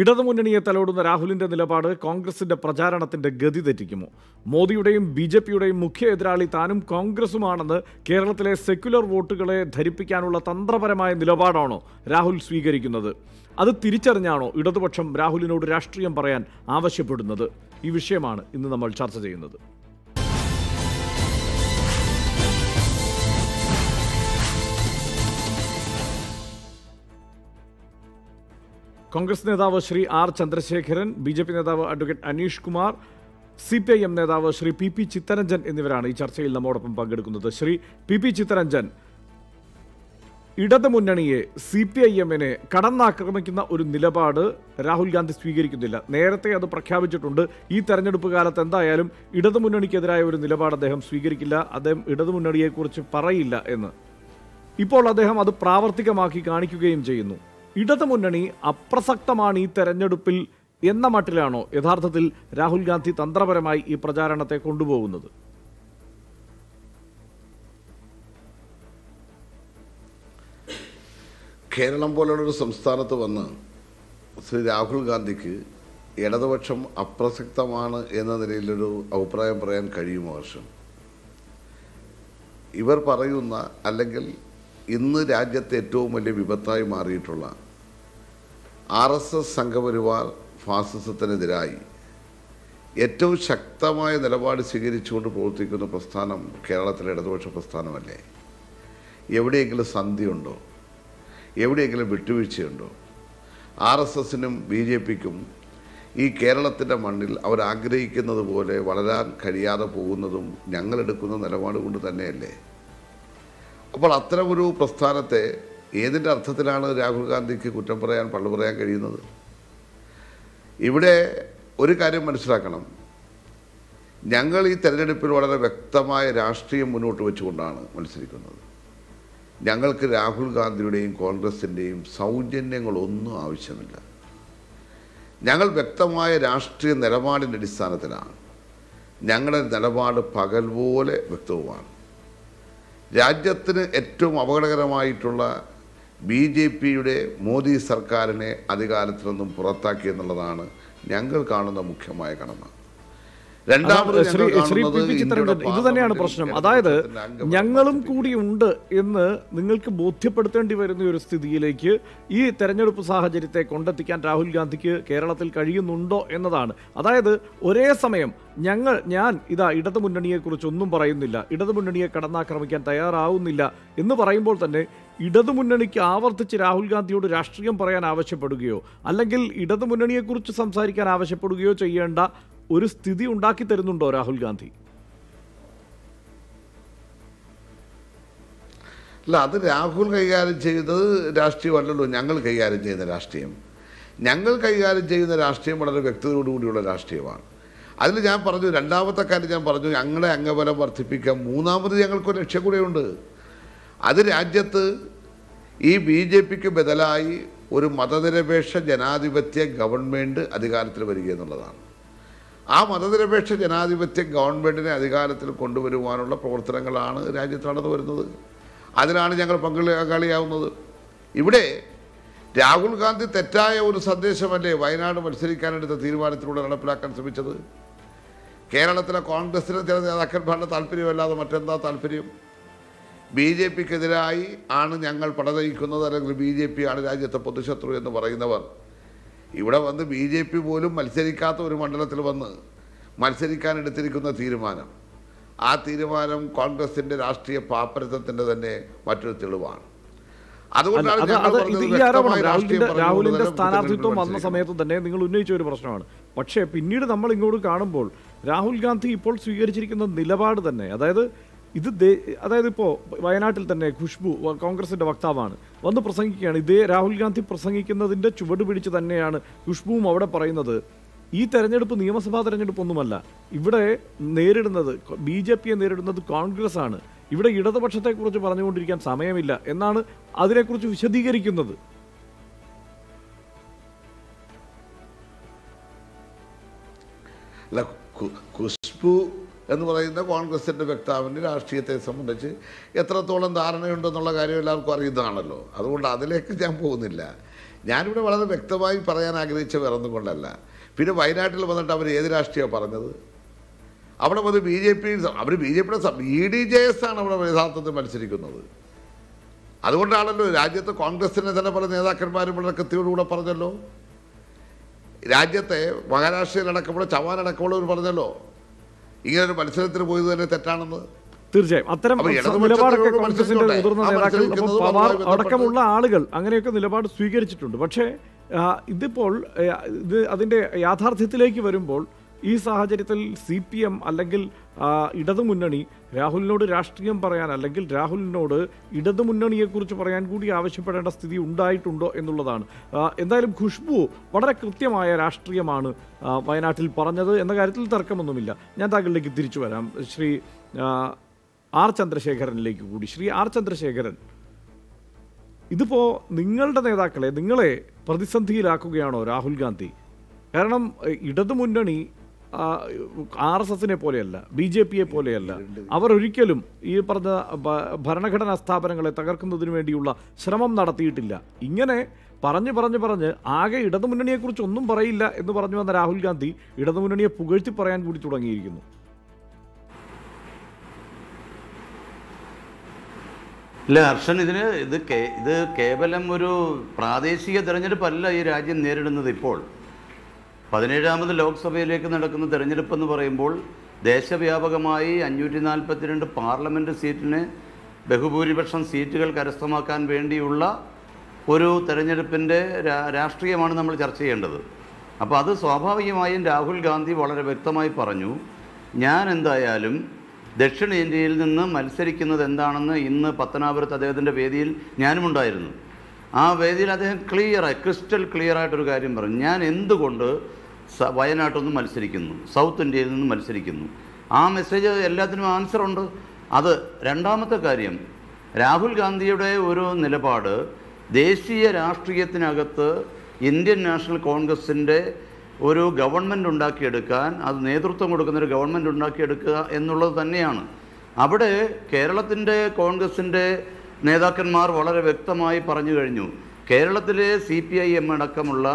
ഇടതുമുന്നണിയെ തലോടുന്ന രാഹുലിന്റെ നിലപാട് കോൺഗ്രസിന്റെ പ്രചാരണത്തിന്റെ ഗതി തെറ്റിക്കുമോ? മോദിയുടെയും ബി.ജെ.പിയുടെയും മുഖ്യ എതിരാളി താനും കോൺഗ്രസുമാണെന്ന് കേരളത്തിലെ സെക്യുലർ വോട്ടുകളെ ധരിപ്പിക്കാനുള്ള തന്ത്രപരമായ നിലപാടാണോ രാഹുൽ സ്വീകരിക്കുന്നത്? അത് തിരിച്ചറിഞ്ഞാണോ ഇടതുപക്ഷം രാഹുലിനോട് രാഷ്ട്രീയം പറയാൻ ആവശ്യപ്പെടുന്നത്? ഈ വിഷയമാണ് ഇന്ന് നമ്മൾ ചർച്ച ചെയ്യുന്നത്. കോൺഗ്രസ് നേതാവ് ശ്രീ ആർ ചന്ദ്രശേഖരൻ, ബി.ജെ.പി നേതാവ് അഡ്വക്കേറ്റ് അനീഷ് കുമാർ, CPIM നേതാവ് ശ്രീ PP ചിത്തരഞ്ജൻ എന്നിവരാണ് ഈ ചർച്ചയിൽ നമ്മോടൊപ്പം പങ്കെടുക്കുന്നത്. ശ്രീ PP ചിത്തരഞ്ജൻ, ഇടതുമുന്നണിയെ CPIMനെ കടന്നാക്രമിക്കുന്ന ഒരു നിലപാട് രാഹുൽ ഗാന്ധി സ്വീകരിക്കുന്നില്ല. നേരത്തെ അത് പ്രഖ്യാപിച്ചിട്ടുണ്ട്. ഈ തെരഞ്ഞെടുപ്പ് കാലത്ത് എന്തായാലും ഇടതുമുന്നണിക്കെതിരായ ഒരു നിലപാട് അദ്ദേഹം സ്വീകരിക്കില്ല, അദ്ദേഹം ഇടതുമുന്നണിയെക്കുറിച്ച് പറയില്ല എന്ന്. ഇപ്പോൾ അദ്ദേഹം അത് പ്രാവർത്തികമാക്കി കാണിക്കുകയും ചെയ്യുന്നു. ഇടതുമുന്നണി അപ്രസക്തമാണ് ഈ തെരഞ്ഞെടുപ്പിൽ എന്ന മട്ടിലാണോ യഥാർത്ഥത്തിൽ രാഹുൽ ഗാന്ധി തന്ത്രപരമായി ഈ പ്രചാരണത്തെ കൊണ്ടുപോകുന്നത്? കേരളം പോലുള്ളൊരു സംസ്ഥാനത്ത് വന്ന് ശ്രീ രാഹുൽ ഗാന്ധിക്ക് ഇടതുപക്ഷം അപ്രസക്തമാണ് എന്ന നിലയിലൊരു അഭിപ്രായം പറയാൻ കഴിയുമോ? വർഷം ഇവർ പറയുന്ന, അല്ലെങ്കിൽ ഇന്ന് രാജ്യത്തെ ഏറ്റവും വലിയ വിപത്തായി മാറിയിട്ടുള്ള RSS സംഘപരിവാർ ഫാസിസത്തിനെതിരായി ഏറ്റവും ശക്തമായ നിലപാട് സ്വീകരിച്ചുകൊണ്ട് പ്രവർത്തിക്കുന്ന പ്രസ്ഥാനം കേരളത്തിലെ ഇടതുപക്ഷ പ്രസ്ഥാനമല്ലേ? എവിടെയെങ്കിലും സന്ധിയുണ്ടോ? എവിടെയെങ്കിലും വിട്ടുവീഴ്ചയുണ്ടോ? RSSനും BJPക്കും ഈ കേരളത്തിൻ്റെ മണ്ണിൽ അവരാഗ്രഹിക്കുന്നത് പോലെ വളരാൻ കഴിയാതെ പോകുന്നതും ഞങ്ങളെടുക്കുന്ന നിലപാട് കൊണ്ട് തന്നെയല്ലേ? അപ്പോൾ അത്തരമൊരു പ്രസ്ഥാനത്തെ ഏതിൻ്റെ അർത്ഥത്തിലാണ് രാഹുൽ ഗാന്ധിക്ക് കുറ്റം പറയാൻ, പള്ളു പറയാൻ കഴിയുന്നത്? ഇവിടെ ഒരു കാര്യം മനസ്സിലാക്കണം. ഞങ്ങൾ ഈ തെരഞ്ഞെടുപ്പിൽ വളരെ വ്യക്തമായ രാഷ്ട്രീയം മുന്നോട്ട് വെച്ചുകൊണ്ടാണ് മത്സരിക്കുന്നത്. ഞങ്ങൾക്ക് രാഹുൽ ഗാന്ധിയുടെയും കോൺഗ്രസിൻ്റെയും സൗജന്യങ്ങളൊന്നും ആവശ്യമില്ല. ഞങ്ങൾ വ്യക്തമായ രാഷ്ട്രീയ നിലപാടിൻ്റെ അടിസ്ഥാനത്തിലാണ്. ഞങ്ങളുടെ നിലപാട് പകൽ പോലെ വ്യക്തവുമാണ്. രാജ്യത്തിന് ഏറ്റവും അപകടകരമായിട്ടുള്ള BJPയുടെ മോദി സർക്കാരിനെ അധികാരത്തിൽ നിന്നും പുറത്താക്കി എന്നുള്ളതാണ് ഞങ്ങൾ കാണുന്ന മുഖ്യമായ കടമ. ഇത് തന്നെയാണ് പ്രശ്നം. അതായത് ഞങ്ങളും കൂടി ഉണ്ട് എന്ന് നിങ്ങൾക്ക് ബോധ്യപ്പെടുത്തേണ്ടി വരുന്ന ഒരു സ്ഥിതിയിലേക്ക് ഈ തെരഞ്ഞെടുപ്പ് സാഹചര്യത്തെ കൊണ്ടെത്തിക്കാൻ രാഹുൽ ഗാന്ധിക്ക് കേരളത്തിൽ കഴിയുന്നുണ്ടോ എന്നതാണ്. അതായത് ഒരേ സമയം ഞാൻ ഇതാ ഇടതുമുന്നണിയെക്കുറിച്ചൊന്നും പറയുന്നില്ല, ഇടതുമുന്നണിയെ കടന്നാക്രമിക്കാൻ തയ്യാറാവുന്നില്ല എന്ന് പറയുമ്പോൾ തന്നെ ഇടതുമുന്നണിക്ക് ആവർത്തിച്ച് രാഹുൽ ഗാന്ധിയോട് രാഷ്ട്രീയം പറയാൻ ആവശ്യപ്പെടുകയോ അല്ലെങ്കിൽ ഇടതുമുന്നണിയെക്കുറിച്ച് സംസാരിക്കാൻ ആവശ്യപ്പെടുകയോ ചെയ്യേണ്ട ഒരു സ്ഥിതി ഉണ്ടാക്കി തരുന്നുണ്ടോ രാഹുൽ ഗാന്ധി? അല്ല, അത് രാഹുൽ കൈകാര്യം ചെയ്യുന്നത് രാഷ്ട്രീയമല്ലല്ലോ ഞങ്ങൾ കൈകാര്യം ചെയ്യുന്ന രാഷ്ട്രീയം. ഞങ്ങൾ കൈകാര്യം ചെയ്യുന്ന രാഷ്ട്രീയം വളരെ വ്യക്തതയോടുകൂടിയുള്ള രാഷ്ട്രീയമാണ്. അതിൽ ഞാൻ പറഞ്ഞു, രണ്ടാമത്തെ കാര്യം ഞാൻ പറഞ്ഞു, ഞങ്ങളുടെ അംഗബലം വർദ്ധിപ്പിക്കാം. മൂന്നാമത് ഞങ്ങൾക്കൊരു ലക്ഷ്യം കൂടെയുണ്ട്. അത് രാജ്യത്ത് ഈ BJPക്ക് ബദലായി ഒരു മതനിരപേക്ഷ ജനാധിപത്യ ഗവൺമെൻറ് അധികാരത്തിൽ വരിക എന്നുള്ളതാണ്. ആ മതനിരപേക്ഷ ജനാധിപത്യ ഗവൺമെൻറ്റിനെ അധികാരത്തിൽ കൊണ്ടുവരുവാനുള്ള പ്രവർത്തനങ്ങളാണ് രാജ്യത്ത് നടന്നു വരുന്നത്. അതിലാണ് ഞങ്ങൾ പങ്കാളിയാവുന്നത്. ഇവിടെ രാഹുൽ ഗാന്ധി തെറ്റായ ഒരു സന്ദേശമല്ലേ വയനാട് മത്സരിക്കാനെടുത്ത തീരുമാനത്തിലൂടെ നടപ്പിലാക്കാൻ ശ്രമിച്ചത്? കേരളത്തിലെ കോൺഗ്രസിലെ ചില നേതാക്കന്മാരുടെ താല്പര്യമല്ലാതെ മറ്റെന്താ താല്പര്യം? BJPക്കെതിരായി ആണ് ഞങ്ങൾ പടനയിക്കുന്നത്, അല്ലെങ്കിൽ BJP ആണ് രാജ്യത്തെ പൊതുശത്രു എന്ന് പറയുന്നവർ ഇവിടെ വന്ന് BJP പോലും മത്സരിക്കാത്ത ഒരു മണ്ഡലത്തിൽ വന്ന് മത്സരിക്കാനെടുത്തിരിക്കുന്ന തീരുമാനം, ആ തീരുമാനം കോൺഗ്രസിൻ്റെ രാഷ്ട്രീയ പാപ്പരത്വത്തിൻ്റെ തന്നെ മറ്റൊരു തെളിവാണ്. രാഹുലിന്റെ സ്ഥാനാർത്ഥിത്വം വന്ന സമയത്ത് തന്നെ നിങ്ങൾ ഉന്നയിച്ച ഒരു പ്രശ്നമാണ്. പക്ഷേ പിന്നീട് നമ്മൾ ഇങ്ങോട്ട് കാണുമ്പോൾ രാഹുൽ ഗാന്ധി ഇപ്പോൾ സ്വീകരിച്ചിരിക്കുന്ന നിലപാട് തന്നെ, അതായത് ഇപ്പോൾ വയനാട്ടിൽ തന്നെ ഖുഷ്ബു കോൺഗ്രസിന്റെ വക്താവാണ് വന്ന് പ്രസംഗിക്കുകയാണ്. ഇതേ രാഹുൽ ഗാന്ധി പ്രസംഗിക്കുന്നതിന്റെ ചുവട് പിടിച്ച് തന്നെയാണ് ഖുഷ്ബുവും അവിടെ പറയുന്നത്. ഈ തെരഞ്ഞെടുപ്പ് നിയമസഭാ തെരഞ്ഞെടുപ്പൊന്നുമല്ല, ഇവിടെ നേരിടുന്നത് BJPയെ നേരിടുന്നത് കോൺഗ്രസ് ആണ്. ഇവിടെ ഇടതുപക്ഷത്തെക്കുറിച്ച് പറഞ്ഞുകൊണ്ടിരിക്കാൻ സമയമില്ല എന്നാണ് അതിനെക്കുറിച്ച് വിശദീകരിക്കുന്നത്. ഖുഷ്ബു എന്ന് പറയുന്ന കോൺഗ്രസിൻ്റെ വക്താവിൻ്റെ രാഷ്ട്രീയത്തെ സംബന്ധിച്ച് എത്രത്തോളം ധാരണയുണ്ടെന്നുള്ള കാര്യം എല്ലാവർക്കും അറിയുന്നതാണല്ലോ. അതുകൊണ്ട് അതിലേക്ക് ഞാൻ പോകുന്നില്ല. ഞാനിവിടെ വളരെ വ്യക്തമായി പറയാൻ ആഗ്രഹിച്ച വേറൊന്നും കൊണ്ടല്ല. പിന്നെ വയനാട്ടിൽ വന്നിട്ട് അവർ ഏത് രാഷ്ട്രീയമാണ് പറഞ്ഞത്? അവിടെ വന്ന് ബി ജെ പിയുടെ BDJS ആണ് അവിടെ യഥാർത്ഥത്തിൽ മത്സരിക്കുന്നത്. അതുകൊണ്ടാണല്ലോ രാജ്യത്തെ കോൺഗ്രസിനെ തന്നെ പല നേതാക്കന്മാരും വളരെ കൃത്യയോടുകൂടെ പറഞ്ഞല്ലോ. രാജ്യത്തെ മഹാരാഷ്ട്രയിലടക്കമുള്ള ചവാനടക്കമുള്ളവർ പറഞ്ഞല്ലോ ഇങ്ങനൊരു മത്സരത്തിന് പോയത് തന്നെ തെറ്റാണെന്ന്. തീർച്ചയായും അത്തരം നിലപാടൊക്കെ കോൺഗ്രസിന്റെ മുതിർന്ന നേതാക്കൾ പവാർ അടക്കമുള്ള ആളുകൾ അങ്ങനെയൊക്കെ നിലപാട് സ്വീകരിച്ചിട്ടുണ്ട്. പക്ഷേ ഇതിപ്പോൾ അതിൻ്റെ യാഥാർത്ഥ്യത്തിലേക്ക് വരുമ്പോൾ ഈ സാഹചര്യത്തിൽ CPM അല്ലെങ്കിൽ ഇടതുമുന്നണി രാഹുലിനോട് രാഷ്ട്രീയം പറയാൻ അല്ലെങ്കിൽ രാഹുലിനോട് ഇടതുമുന്നണിയെക്കുറിച്ച് പറയാൻ കൂടി ആവശ്യപ്പെടേണ്ട സ്ഥിതി ഉണ്ടായിട്ടുണ്ടോ എന്നുള്ളതാണ്. എന്തായാലും ഖുഷ്ബു വളരെ കൃത്യമായ രാഷ്ട്രീയമാണ് വയനാട്ടിൽ പറഞ്ഞത് എന്ന കാര്യത്തിൽ തർക്കമൊന്നുമില്ല. ഞാൻ താങ്കളിലേക്ക് തിരിച്ചു വരാം. ശ്രീ R. ചന്ദ്രശേഖരനിലേക്ക് കൂടി. ശ്രീ R. ചന്ദ്രശേഖരൻ, ഇതിപ്പോൾ നിങ്ങളുടെ നേതാക്കളെ നിങ്ങളെ പ്രതിസന്ധിയിലാക്കുകയാണോ രാഹുൽ ഗാന്ധി? കാരണം ഇടതുമുന്നണി RSSനെ പോലെയല്ല, BJP പോലെയല്ല. അവർ ഒരിക്കലും ഈ പറഞ്ഞ ഭരണഘടനാ സ്ഥാപനങ്ങളെ തകർക്കുന്നതിന് വേണ്ടിയുള്ള ശ്രമം നടത്തിയിട്ടില്ല. ഇങ്ങനെ പറഞ്ഞ് ആകെ ഇടതുമുന്നണിയെക്കുറിച്ച് ഒന്നും പറയില്ല എന്ന് പറഞ്ഞു വന്ന രാഹുൽ ഗാന്ധി ഇടതുമുന്നണിയെ പുകഴ്ത്തി പറയാൻ കൂടി തുടങ്ങിയിരിക്കുന്നു. ഇല്ല ഹർഷൻ, ഇത് കേവലം ഒരു പ്രാദേശിക തെരഞ്ഞെടുപ്പല്ല ഈ രാജ്യം നേരിടുന്നത്. ഇപ്പോൾ 17ാമത് ലോക്സഭയിലേക്ക് നടക്കുന്ന തെരഞ്ഞെടുപ്പെന്ന് പറയുമ്പോൾ ദേശവ്യാപകമായി 542 പാർലമെൻറ്റ് സീറ്റിന് ബഹുഭൂരിപക്ഷം സീറ്റുകൾ കരസ്ഥമാക്കാൻ വേണ്ടിയുള്ള ഒരു തെരഞ്ഞെടുപ്പിൻ്റെ രാഷ്ട്രീയമാണ് നമ്മൾ ചർച്ച ചെയ്യേണ്ടത്. അപ്പോൾ അത് സ്വാഭാവികമായും രാഹുൽ ഗാന്ധി വളരെ വ്യക്തമായി പറഞ്ഞു, ഞാൻ എന്തായാലും ദക്ഷിണേന്ത്യയിൽ നിന്ന് മത്സരിക്കുന്നത് എന്താണെന്ന് ഇന്ന് പത്തനാപുരത്ത് അദ്ദേഹത്തിൻ്റെ വേദിയിൽ ഞാനുമുണ്ടായിരുന്നു. ആ വേദിയിൽ അദ്ദേഹം ക്രിസ്റ്റൽ ക്ലിയറായിട്ടൊരു കാര്യം പറഞ്ഞു, ഞാൻ എന്തുകൊണ്ട് വയനാട്ടിൽ നിന്ന് മത്സരിക്കുന്നു, സൗത്ത് ഇന്ത്യയിൽ നിന്ന് മത്സരിക്കുന്നു. ആ മെസ്സേജ് എല്ലാത്തിനും ആൻസറുണ്ട്. അത് രണ്ടാമത്തെ കാര്യം, രാഹുൽ ഗാന്ധിയുടെ ഒരു നിലപാട് ദേശീയ രാഷ്ട്രീയത്തിനകത്ത് ഇന്ത്യൻ നാഷണൽ കോൺഗ്രസിൻ്റെ ഒരു ഗവൺമെൻറ് ഉണ്ടാക്കിയെടുക്കാൻ, അത് നേതൃത്വം കൊടുക്കുന്നൊരു ഗവൺമെൻറ് ഉണ്ടാക്കിയെടുക്കുക എന്നുള്ളത് തന്നെയാണ്. അവിടെ കേരളത്തിൻ്റെ കോൺഗ്രസിൻ്റെ നേതാക്കന്മാർ വളരെ വ്യക്തമായി പറഞ്ഞു കഴിഞ്ഞു, കേരളത്തിലെ CPIM അടക്കമുള്ള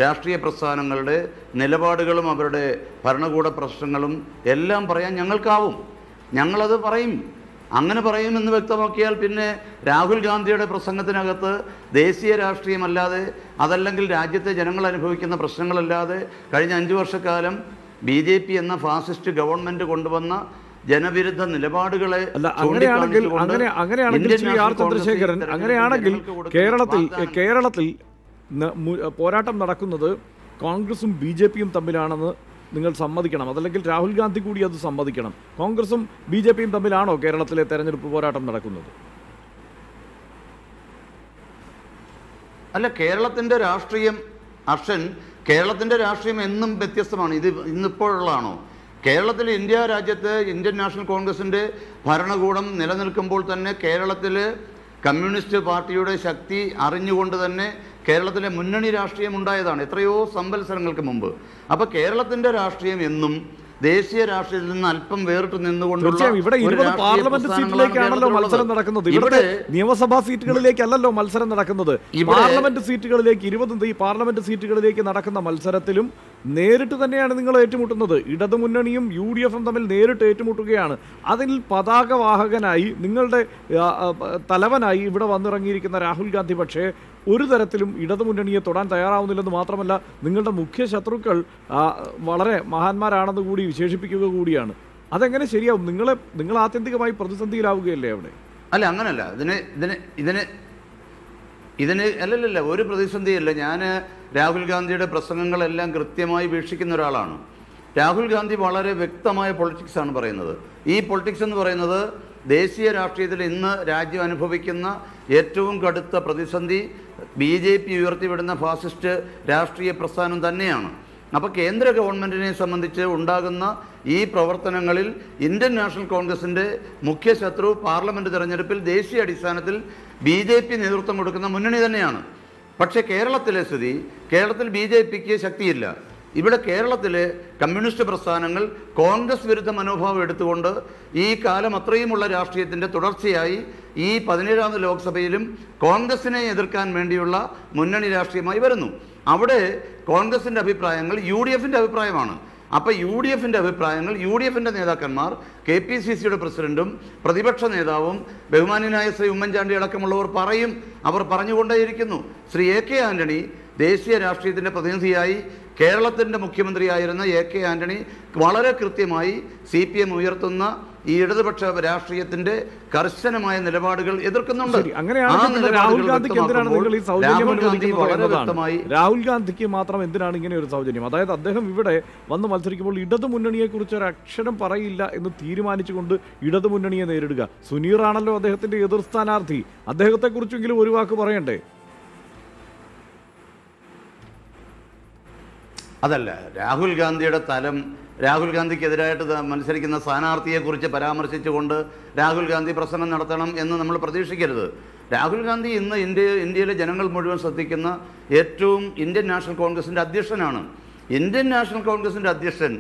രാഷ്ട്രീയ പ്രസ്ഥാനങ്ങളുടെ നിലപാടുകളും അവരുടെ ഭരണകൂട പ്രശ്നങ്ങളും എല്ലാം പറയാൻ ഞങ്ങൾക്കാവും, ഞങ്ങളത് പറയും. അങ്ങനെ പറയുമെന്ന് വ്യക്തമാക്കിയാൽ പിന്നെ രാഹുൽ ഗാന്ധിയുടെ പ്രസംഗത്തിനകത്ത് ദേശീയ രാഷ്ട്രീയമല്ലാതെ, അതല്ലെങ്കിൽ രാജ്യത്തെ ജനങ്ങൾ അനുഭവിക്കുന്ന പ്രശ്നങ്ങളല്ലാതെ കഴിഞ്ഞ 5 വർഷക്കാലം BJP എന്ന ഫാസിസ്റ്റ് ഗവൺമെൻറ് കൊണ്ടുവന്ന ജനവിരുദ്ധ നിലപാടുകളെ അങ്ങനെയാണെങ്കിൽ ശ്രീ R. ചന്ദ്രശേഖരൻ, അങ്ങനെയാണെങ്കിൽ കേരളത്തിൽ പോരാട്ടം നടക്കുന്നത് കോൺഗ്രസും BJPയും തമ്മിലാണെന്ന് നിങ്ങൾ സമ്മതിക്കണം. അതല്ലെങ്കിൽ രാഹുൽ ഗാന്ധി കൂടി അത് സമ്മതിക്കണം. കോൺഗ്രസും BJPയും തമ്മിലാണോ കേരളത്തിലെ തെരഞ്ഞെടുപ്പ് പോരാട്ടം നടക്കുന്നത്? അല്ല, കേരളത്തിൻ്റെ രാഷ്ട്രീയം ഹർഷൻ, കേരളത്തിൻ്റെ രാഷ്ട്രീയം എന്നും വ്യത്യസ്തമാണ്. ഇത് ഇന്നിപ്പോഴുള്ളതാണോ? കേരളത്തിൽ ഇന്ത്യ രാജ്യത്ത് ഇന്ത്യൻ നാഷണൽ കോൺഗ്രസിൻ്റെ ഭരണകൂടം നിലനിൽക്കുമ്പോൾ തന്നെ കേരളത്തിൽ കമ്മ്യൂണിസ്റ്റ് പാർട്ടിയുടെ ശക്തി അറിഞ്ഞുകൊണ്ട് തന്നെ കേരളത്തിലെ മുന്നണി രാഷ്ട്രീയം ഉണ്ടായതാണ് എത്രയോ സംവത്സരങ്ങൾക്ക് മുമ്പ്. അപ്പോൾ കേരളത്തിൻ്റെ രാഷ്ട്രീയം എന്നും ദേശീയ രാഷ്ട്രീയത്തിൽ നിന്ന് അല്പം വേറിട്ട് നിന്നുകൊണ്ടുള്ള ഇവിടെ 20 പാർലമെന്റ് സീറ്റിലേക്കാണല്ലോ മത്സരം നടക്കുന്നത്. ഇവിടെ നിയമസഭാ സീറ്റുകളിലേക്കല്ലല്ലോ മത്സരം നടക്കുന്നത്. പാർലമെന്റ് സീറ്റുകളിലേക്ക് 20 പാർലമെന്റ് സീറ്റുകളിലേക്ക് നടക്കുന്ന മത്സരത്തിലും നേരിട്ട് തന്നെയാണ് നിങ്ങൾ ഏറ്റുമുട്ടുന്നത്. ഇടതുമുന്നണിയും UDFും തമ്മിൽ നേരിട്ട് ഏറ്റുമുട്ടുകയാണ്. അതിൽ പതാകവാഹകനായി നിങ്ങളുടെ തലവനായി ഇവിടെ വന്നിറങ്ങിയിരിക്കുന്ന രാഹുൽ ഗാന്ധി പക്ഷേ ഒരു തരത്തിലും ഇടതുമുന്നണിയെ തൊടാൻ തയ്യാറാവുന്നില്ലെന്ന് മാത്രമല്ല നിങ്ങളുടെ മുഖ്യ ശത്രുക്കൾ വളരെ മഹാന്മാരാണെന്ന് കൂടി വിശേഷിപ്പിക്കുക കൂടിയാണ്. അതെങ്ങനെ ശരിയാവും? നിങ്ങൾ ആത്യന്തികമായി പ്രതിസന്ധിയിലാവുകയല്ലേ അവിടെ? അല്ല, അങ്ങനല്ല. ഇതിന് അല്ലല്ല, ഒരു പ്രതിസന്ധിയല്ല. ഞാൻ രാഹുൽ ഗാന്ധിയുടെ പ്രസംഗങ്ങളെല്ലാം കൃത്യമായി വീക്ഷിക്കുന്ന ഒരാളാണ്. രാഹുൽ ഗാന്ധി വളരെ വ്യക്തമായ പൊളിറ്റിക്സാണ് പറയുന്നത്. ഈ പൊളിറ്റിക്സ് എന്ന് പറയുന്നത് ദേശീയ രാഷ്ട്രീയത്തിൽ ഇന്ന് രാജ്യം അനുഭവിക്കുന്ന ഏറ്റവും കടുത്ത പ്രതിസന്ധി BJP ഉയർത്തിവിടുന്ന ഫാസിസ്റ്റ് രാഷ്ട്രീയ പ്രസ്ഥാനം തന്നെയാണ്. അപ്പോൾ കേന്ദ്ര ഗവൺമെൻറ്റിനെ സംബന്ധിച്ച് ഉണ്ടാകുന്ന ഈ പ്രവർത്തനങ്ങളിൽ ഇന്ത്യൻ നാഷണൽ കോൺഗ്രസിൻ്റെ മുഖ്യ ശത്രു പാർലമെൻറ്റ് തെരഞ്ഞെടുപ്പിൽ ദേശീയ അടിസ്ഥാനത്തിൽ BJP നേതൃത്വം കൊടുക്കുന്ന മുന്നണി തന്നെയാണ്. പക്ഷേ കേരളത്തിലെ സ്ഥിതി, കേരളത്തിൽ BJPക്ക് ശക്തിയില്ല. ഇവിടെ കേരളത്തിലെ കമ്മ്യൂണിസ്റ്റ് പ്രസ്ഥാനങ്ങൾ കോൺഗ്രസ് വിരുദ്ധ മനോഭാവം എടുത്തുകൊണ്ട് ഈ കാലം അത്രയുമുള്ള രാഷ്ട്രീയത്തിൻ്റെ തുടർച്ചയായി ഈ 17ാമത് ലോക്സഭയിലും കോൺഗ്രസിനെ എതിർക്കാൻ വേണ്ടിയുള്ള മുന്നണി രാഷ്ട്രീയമായി വരുന്നു. അവിടെ കോൺഗ്രസിൻ്റെ അഭിപ്രായങ്ങൾ UDFൻ്റെ അഭിപ്രായമാണ്. അപ്പോൾ UDFൻ്റെ അഭിപ്രായങ്ങൾ UDFൻ്റെ നേതാക്കന്മാർ KPCCയുടെ പ്രസിഡന്റും പ്രതിപക്ഷ നേതാവും ബഹുമാന്യനായ ശ്രീ ഉമ്മൻചാണ്ടി അടക്കമുള്ളവർ പറയും. അവർ പറഞ്ഞുകൊണ്ടേയിരിക്കുന്നു. ശ്രീ AK ആന്റണി ദേശീയ രാഷ്ട്രീയത്തിൻ്റെ പ്രതിനിധിയായി കേരളത്തിൻ്റെ മുഖ്യമന്ത്രിയായിരുന്ന AK ആന്റണി വളരെ കൃത്യമായി CPM ഉയർത്തുന്ന ഈ ഇടതുപക്ഷ രാഷ്ട്രീയത്തിന്റെ കർശനമായ നിലപാടുകൾ എതിർക്കുന്നുണ്ട്. രാഹുൽ ഗാന്ധിക്ക് മാത്രം എന്തിനാണ് ഇങ്ങനെ ഒരു സൗജന്യം? അതായത് അദ്ദേഹം ഇവിടെ വന്ന് മത്സരിക്കുമ്പോൾ ഇടതു മുന്നണിയെ കുറിച്ച് ഒരു അക്ഷരം പറയില്ല എന്ന് തീരുമാനിച്ചുകൊണ്ട് ഇടതു മുന്നണിയെ നേരിടുക. സുനീറാണല്ലോ അദ്ദേഹത്തിന്റെ എതിർ സ്ഥാനാർത്ഥി. അദ്ദേഹത്തെ കുറിച്ചെങ്കിലും ഒരു വാക്ക് പറയണ്ടേ? അതല്ല, രാഹുൽ ഗാന്ധിയുടെ തലം, രാഹുൽ ഗാന്ധിക്കെതിരായിട്ട് മത്സരിക്കുന്ന സ്ഥാനാർത്ഥിയെക്കുറിച്ച് പരാമർശിച്ചുകൊണ്ട് രാഹുൽ ഗാന്ധി പ്രസംഗം നടത്തണം എന്ന് നമ്മൾ പ്രതീക്ഷിക്കരുത്. രാഹുൽ ഗാന്ധി ഇന്ന് ഇന്ത്യയിലെ ജനങ്ങൾ മുഴുവൻ ശ്രദ്ധിക്കുന്ന ഏറ്റവും ഇന്ത്യൻ നാഷണൽ കോൺഗ്രസിൻ്റെ അധ്യക്ഷനാണ്. ഇന്ത്യൻ നാഷണൽ കോൺഗ്രസിൻ്റെ അധ്യക്ഷൻ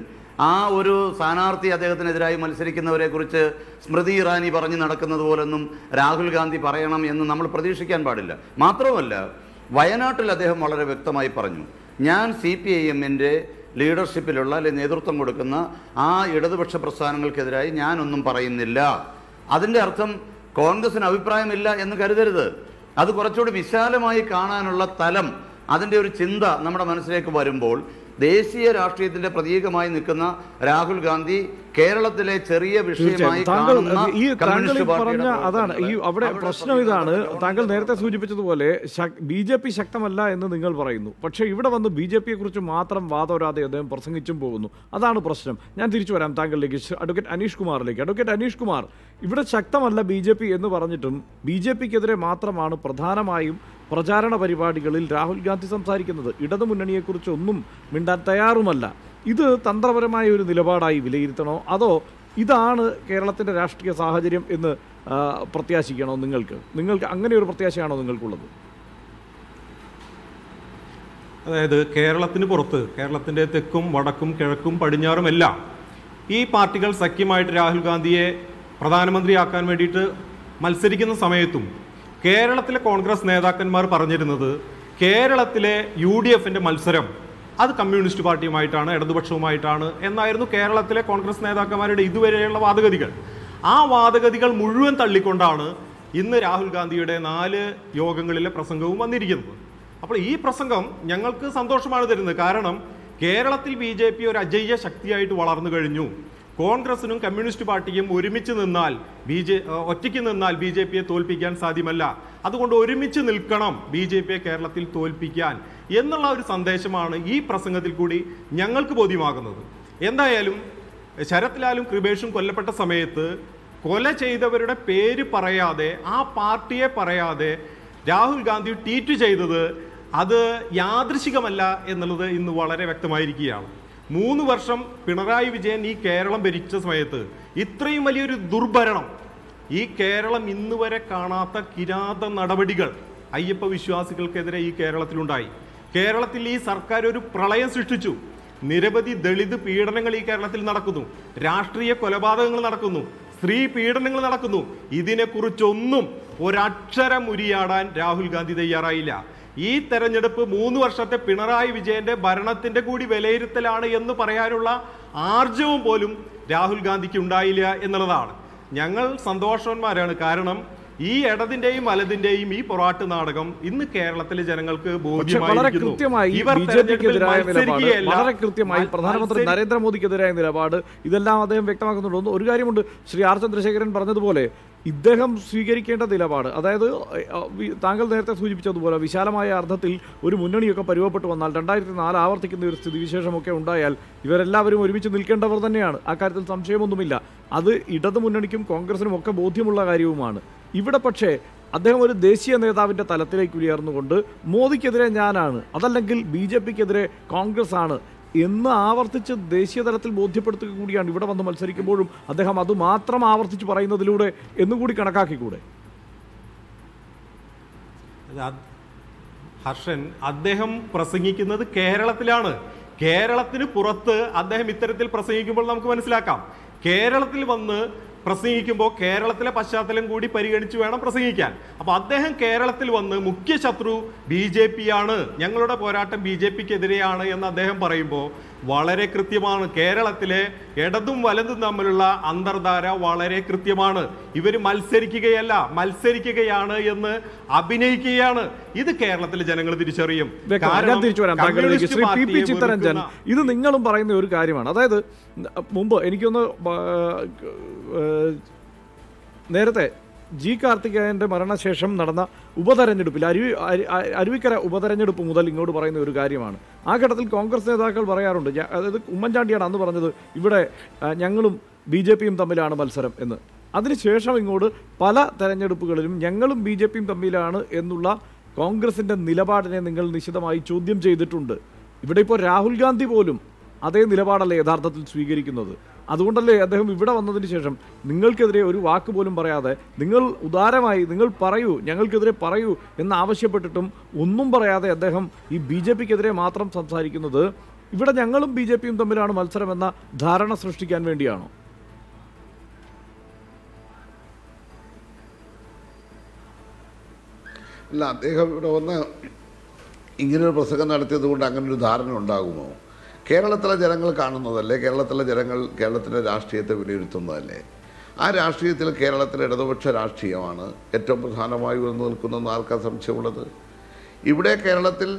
ആ ഒരു സ്ഥാനാർത്ഥി അദ്ദേഹത്തിനെതിരായി മത്സരിക്കുന്നവരെ കുറിച്ച് സ്മൃതി ഇറാനി പറഞ്ഞു നടക്കുന്നത് പോലൊന്നും രാഹുൽ ഗാന്ധി പറയണം എന്ന് നമ്മൾ പ്രതീക്ഷിക്കാൻ പാടില്ല. മാത്രമല്ല, വയനാട്ടിൽ അദ്ദേഹം വളരെ വ്യക്തമായി പറഞ്ഞു, ഞാൻ CPIMൻ്റെ ലീഡർഷിപ്പിലുള്ള അല്ലെങ്കിൽ നേതൃത്വം കൊടുക്കുന്ന ആ ഇടതുപക്ഷ പ്രസ്ഥാനങ്ങൾക്കെതിരായി ഞാനൊന്നും പറയുന്നില്ല. അതിൻ്റെ അർത്ഥം കോൺഗ്രസിന് അഭിപ്രായമില്ല എന്ന് കരുതരുത്. അത് കുറച്ചുകൂടി വിശാലമായി കാണാനുള്ള തലം, അതിൻ്റെ ഒരു ചിന്ത നമ്മുടെ മനസ്സിലേക്ക് വരുമ്പോൾ ദേശീയ രാഷ്ട്രീയത്തിന്റെ പ്രതീകമായി നിൽക്കുന്ന രാഹുൽ ഗാന്ധി കേരളത്തിലെ ചെറിയ വിഷയമായി പറഞ്ഞ അതാണ് ഈ അവിടെ പ്രശ്നം. ഇതാണ് താങ്കൾ നേരത്തെ സൂചിപ്പിച്ചതുപോലെ BJP ശക്തമല്ല എന്ന് നിങ്ങൾ പറയുന്നു. പക്ഷേ ഇവിടെ വന്ന് BJPയെ കുറിച്ച് മാത്രം വാദോരാതെ അദ്ദേഹം പ്രസംഗിച്ചും പോകുന്നു. അതാണ് പ്രശ്നം. ഞാൻ തിരിച്ചു വരാം താങ്കളിലേക്ക്, അഡ്വക്കേറ്റ് അനീഷ് കുമാറിലേക്ക്. അഡ്വക്കേറ്റ് അനീഷ് കുമാർ, ഇവിടെ ശക്തമല്ല BJP എന്ന് പറഞ്ഞിട്ടും BJPക്കെതിരെ മാത്രമാണ് പ്രധാനമായും പ്രചാരണ പരിപാടികളിൽ രാഹുൽ ഗാന്ധി സംസാരിക്കുന്നത്. ഇടതുമുന്നണിയെക്കുറിച്ച് ഒന്നും മിണ്ടാൻ തയ്യാറുമല്ല. ഇത് തന്ത്രപരമായ ഒരു നിലപാടായി വിലയിരുത്തണോ, അതോ ഇതാണ് കേരളത്തിൻ്റെ രാഷ്ട്രീയ സാഹചര്യം എന്ന് പ്രത്യാശിക്കണോ? നിങ്ങൾക്ക് അങ്ങനെ ഒരു പ്രത്യാശയാണോ നിങ്ങൾക്കുള്ളത്? അതായത് കേരളത്തിന് പുറത്ത്, കേരളത്തിൻ്റെ തെക്കും വടക്കും കിഴക്കും പടിഞ്ഞാറും എല്ലാം ഈ പാർട്ടികൾ സഖ്യമായിട്ട് രാഹുൽ ഗാന്ധിയെ പ്രധാനമന്ത്രിയാക്കാൻ വേണ്ടിയിട്ട് മത്സരിക്കുന്ന സമയത്തും കേരളത്തിലെ കോൺഗ്രസ് നേതാക്കന്മാർ പറഞ്ഞിരുന്നത് കേരളത്തിലെ UDFൻ്റെ മത്സരം അത് കമ്മ്യൂണിസ്റ്റ് പാർട്ടിയുമായിട്ടാണ്, ഇടതുപക്ഷവുമായിട്ടാണ് എന്നായിരുന്നു കേരളത്തിലെ കോൺഗ്രസ് നേതാക്കന്മാരുടെ ഇതുവരെയുള്ള വാദഗതികൾ. ആ വാദഗതികൾ മുഴുവൻ തള്ളിക്കൊണ്ടാണ് ഇന്ന് രാഹുൽ ഗാന്ധിയുടെ 4 യോഗങ്ങളിലെ പ്രസംഗവും വന്നിരിക്കുന്നത്. അപ്പോൾ ഈ പ്രസംഗം ഞങ്ങൾക്ക് സന്തോഷമാണ് തരുന്നത്. കാരണം കേരളത്തിൽ BJP ഒരു അജയ്യ ശക്തിയായിട്ട് വളർന്നു കഴിഞ്ഞു. കോൺഗ്രസിനും കമ്മ്യൂണിസ്റ്റ് പാർട്ടിയും ഒരുമിച്ച് നിന്നാൽ ഒറ്റയ്ക്ക് നിന്നാൽ BJPയെ തോൽപ്പിക്കാൻ സാധ്യമല്ല. അതുകൊണ്ട് ഒരുമിച്ച് നിൽക്കണം BJPയെ കേരളത്തിൽ തോൽപ്പിക്കാൻ എന്നുള്ള ഒരു സന്ദേശമാണ് ഈ പ്രസംഗത്തിൽ കൂടി ഞങ്ങൾക്ക് ബോധ്യമാകുന്നത്. എന്തായാലും ശരത് ലാലും കൃപേഷും കൊല്ലപ്പെട്ട സമയത്ത് കൊല ചെയ്തവരുടെ പേര് പറയാതെ, ആ പാർട്ടിയെ പറയാതെ രാഹുൽ ഗാന്ധി ട്വീറ്റ് ചെയ്തത് അത് യാദൃശികമല്ല എന്നുള്ളത് ഇന്ന് വളരെ വ്യക്തമായിരിക്കുകയാണ്. 3 വർഷം പിണറായി വിജയൻ ഈ കേരളം ഭരിച്ച സമയത്ത് ഇത്രയും വലിയൊരു ദുർഭരണം ഈ കേരളം ഇന്ന് വരെ കാണാത്ത കിരാത നടപടികൾ അയ്യപ്പ വിശ്വാസികൾക്കെതിരെ ഈ കേരളത്തിലുണ്ടായി. കേരളത്തിൽ ഈ സർക്കാർ ഒരു പ്രളയം സൃഷ്ടിച്ചു. നിരവധി ദളിത് പീഡനങ്ങൾ ഈ കേരളത്തിൽ നടക്കുന്നു, രാഷ്ട്രീയ കൊലപാതകങ്ങൾ നടക്കുന്നു, സ്ത്രീ പീഡനങ്ങൾ നടക്കുന്നു. ഇതിനെക്കുറിച്ചൊന്നും ഒരക്ഷരം ഉരിയാടാൻ രാഹുൽ ഗാന്ധി തയ്യാറായില്ല. ഈ തെരഞ്ഞെടുപ്പ് 3 വർഷത്തെ പിണറായി വിജയന്റെ ഭരണത്തിന്റെ കൂടി വിലയിരുത്തലാണ് എന്ന് പറയാനുള്ള ആർജവം പോലും രാഹുൽ ഗാന്ധിക്ക് ഉണ്ടായില്ല എന്നുള്ളതാണ്. ഞങ്ങൾ സന്തോഷവാന്മാരാണ്. കാരണം ഈ ഇടതിന്റെയും വലതിന്റെയും ഈ പൊറാട്ട് നാടകം ഇന്ന് കേരളത്തിലെ ജനങ്ങൾക്ക് ബോധ്യമായിരിക്കുന്നു. വളരെ കൃത്യമായി പ്രധാനമന്ത്രി നരേന്ദ്രമോദിക്കെതിരായ നിലപാട് ഇതെല്ലാം അദ്ദേഹം വ്യക്തമാക്കുന്നുണ്ട്. ഒരു കാര്യമുണ്ട്, ശ്രീ ആർ ചന്ദ്രശേഖരൻ പറഞ്ഞതുപോലെ ഇദ്ദേഹം സ്വീകരിക്കേണ്ട നിലപാട്, അതായത് താങ്കൾ നേരത്തെ സൂചിപ്പിച്ചതുപോലെ വിശാലമായ അർത്ഥത്തിൽ ഒരു മുന്നണിയൊക്കെ പരുവപ്പെട്ടു വന്നാൽ 2004 ആവർത്തിക്കുന്ന ഒരു സ്ഥിതിവിശേഷമൊക്കെ ഉണ്ടായാൽ ഇവരെല്ലാവരും ഒരുമിച്ച് നിൽക്കേണ്ടവർ തന്നെയാണ്. ആ കാര്യത്തിൽ സംശയമൊന്നുമില്ല. അത് ഇടതു മുന്നണിക്കും കോൺഗ്രസിനും ഒക്കെ ബോധ്യമുള്ള കാര്യവുമാണ്. ഇവിടെ പക്ഷേ അദ്ദേഹം ഒരു ദേശീയ നേതാവിൻ്റെ തലത്തിലേക്ക് ഉയർന്നുകൊണ്ട് മോദിക്കെതിരെ ഞാനാണ്, അതല്ലെങ്കിൽ BJPക്കെതിരെ കോൺഗ്രസ് ആണ് എന്ന് ആവർത്തിച്ച് ദേശീയ തലത്തിൽ ബോധ്യപ്പെടുത്തുക കൂടിയാണ് ഇവിടെ വന്ന് മത്സരിക്കുമ്പോഴും അദ്ദേഹം അത് മാത്രം ആവർത്തിച്ച് പറയുന്നതിലൂടെ എന്നുകൂടി കണക്കാക്കിക്കൂടെ? ഹർഷൻ, അദ്ദേഹം പ്രസംഗിക്കുന്നത് കേരളത്തിലാണ്. കേരളത്തിന് പുറത്ത് അദ്ദേഹം ഇത്തരത്തിൽ പ്രസംഗിക്കുമ്പോൾ നമുക്ക് മനസ്സിലാക്കാം. കേരളത്തിൽ വന്ന് പ്രസംഗിക്കുമ്പോൾ കേരളത്തിലെ പശ്ചാത്തലം കൂടി പരിഗണിച്ച് വേണം പ്രസംഗിക്കാൻ. അപ്പൊ അദ്ദേഹം കേരളത്തിൽ വന്ന് മുഖ്യ ശത്രു BJP ആണ്, ഞങ്ങളുടെ പോരാട്ടം BJPക്കെതിരെയാണ് എന്ന് അദ്ദേഹം പറയുമ്പോൾ വളരെ കൃത്യമാണ്. കേരളത്തിലെ ഇടതും വലതും തമ്മിലുള്ള അന്തർധാര വളരെ കൃത്യമാണ്. ഇവർ മത്സരിക്കുകയാണ് എന്ന് അഭിനയിക്കുകയാണ്. ഇത് കേരളത്തിലെ ജനങ്ങൾ തിരിച്ചറിയും. ഇത് നിങ്ങളും പറയുന്ന ഒരു കാര്യമാണ്. അതായത് മുമ്പ് എനിക്കൊന്ന് നേരത്തെ ജി കാർത്തികേയന്റെ മരണശേഷം നടന്ന ഉപതെരഞ്ഞെടുപ്പിൽ അരുവിക്കര ഉപതെരഞ്ഞെടുപ്പ് മുതൽ ഇങ്ങോട്ട് പറയുന്ന ഒരു കാര്യമാണ്. ആ ഘട്ടത്തിൽ കോൺഗ്രസ് നേതാക്കൾ പറയാറുണ്ട്, അതായത് ഉമ്മൻചാണ്ടിയാണ് അന്ന് പറഞ്ഞത് ഇവിടെ ഞങ്ങളും BJPയും തമ്മിലാണ് മത്സരം എന്ന്. അതിനുശേഷം ഇങ്ങോട്ട് പല തെരഞ്ഞെടുപ്പുകളിലും ഞങ്ങളും BJPയും തമ്മിലാണ് എന്നുള്ള കോൺഗ്രസിൻ്റെ നിലപാടിനെ നിങ്ങൾ നിശിതമായി ചോദ്യം ചെയ്തിട്ടുണ്ട്. ഇവിടെ ഇപ്പോൾ രാഹുൽ ഗാന്ധി പോലും അതേ നിലപാടല്ലേ യഥാർത്ഥത്തിൽ സ്വീകരിക്കുന്നത്. അതുകൊണ്ടല്ലേ അദ്ദേഹം ഇവിടെ വന്നതിന് ശേഷം നിങ്ങൾക്കെതിരെ ഒരു വാക്ക് പോലും പറയാതെ നിങ്ങൾ ഉദാരമായി നിങ്ങൾ പറയൂ, ഞങ്ങൾക്കെതിരെ പറയൂ എന്നാവശ്യപ്പെട്ടിട്ടും ഒന്നും പറയാതെ അദ്ദേഹം ഈ BJPക്കെതിരെ മാത്രം സംസാരിക്കുന്നത് ഇവിടെ ഞങ്ങളും BJPയും തമ്മിലാണ് മത്സരം എന്ന ധാരണ സൃഷ്ടിക്കാൻ വേണ്ടിയാണോ? അല്ല, അദ്ദേഹം ഇവിടെ വന്ന് ഇങ്ങനൊരു പ്രസംഗം നടത്തിയത് കൊണ്ട് അങ്ങനൊരു ധാരണ ഉണ്ടാകുമോ? കേരളത്തിലെ ജനങ്ങൾ കാണുന്നതല്ലേ, കേരളത്തിലെ ജനങ്ങൾ കേരളത്തിലെ രാഷ്ട്രീയത്തെ വിലയിരുത്തുന്നതല്ലേ. ആ രാഷ്ട്രീയത്തിൽ കേരളത്തിലെ ഇടതുപക്ഷ രാഷ്ട്രീയമാണ് ഏറ്റവും പ്രധാനമായി ഉയർന്നു നിൽക്കുന്നതെന്ന് ആർക്കാ സംശയമുള്ളത്? ഇവിടെ കേരളത്തിൽ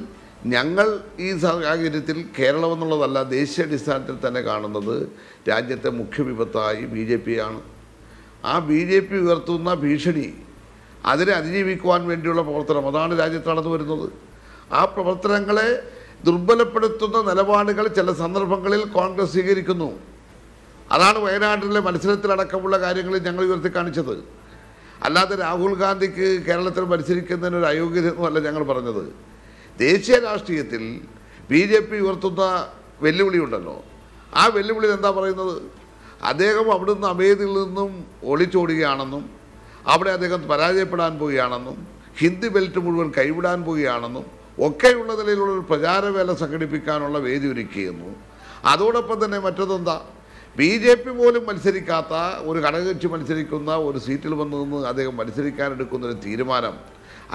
ഞങ്ങൾ ഈ സാഹചര്യത്തിൽ കേരളം എന്നുള്ളതല്ല, ദേശീയാടിസ്ഥാനത്തിൽ തന്നെ കാണുന്നത് രാജ്യത്തെ മുഖ്യ വിപത്തായി BJPയാണ്. ആ BJP ഉയർത്തുന്ന ഭീഷണി, അതിനെ അതിജീവിക്കുവാൻ വേണ്ടിയുള്ള പ്രവർത്തനം, അതാണ് രാജ്യത്ത് നടന്നു വരുന്നത്. ആ പ്രവർത്തനങ്ങളെ ദുർബലപ്പെടുത്തുന്ന നിലപാടുകൾ ചില സന്ദർഭങ്ങളിൽ കോൺഗ്രസ് സ്വീകരിക്കുന്നു. അതാണ് വയനാട്ടിലെ മത്സരത്തിലടക്കമുള്ള കാര്യങ്ങളിൽ ഞങ്ങൾ ഉയർത്തി കാണിച്ചത്. അല്ലാതെ രാഹുൽ ഗാന്ധിക്ക് കേരളത്തിൽ മത്സരിക്കുന്നതിനൊരു അയോഗ്യതയൊന്നുമല്ല ഞങ്ങൾ പറഞ്ഞത്. ദേശീയ രാഷ്ട്രീയത്തിൽ BJP ഉയർത്തുന്ന വെല്ലുവിളി ഉണ്ടല്ലോ, ആ വെല്ലുവിളി എന്താ പറയുന്നത്? അദ്ദേഹം അവിടുന്ന് അമേദിയിൽ നിന്നും ഒളിച്ചോടുകയാണെന്നും അവിടെ അദ്ദേഹം പരാജയപ്പെടാൻ പോവുകയാണെന്നും ഹിന്ദി ബെൽറ്റ് മുഴുവൻ കൈവിടാൻ പോവുകയാണെന്നും ഒക്കെയുള്ള നിലയിലുള്ളൊരു പ്രചാരവേല സംഘടിപ്പിക്കാനുള്ള വേദി ഒരുക്കിയിരുന്നു. അതോടൊപ്പം തന്നെ മറ്റൊന്നെന്താ, BJP പോലും മത്സരിക്കാത്ത ഒരു ഘടകകക്ഷി മത്സരിക്കുന്ന ഒരു സീറ്റിൽ വന്നു നിന്ന് അദ്ദേഹം മത്സരിക്കാനെടുക്കുന്നൊരു തീരുമാനം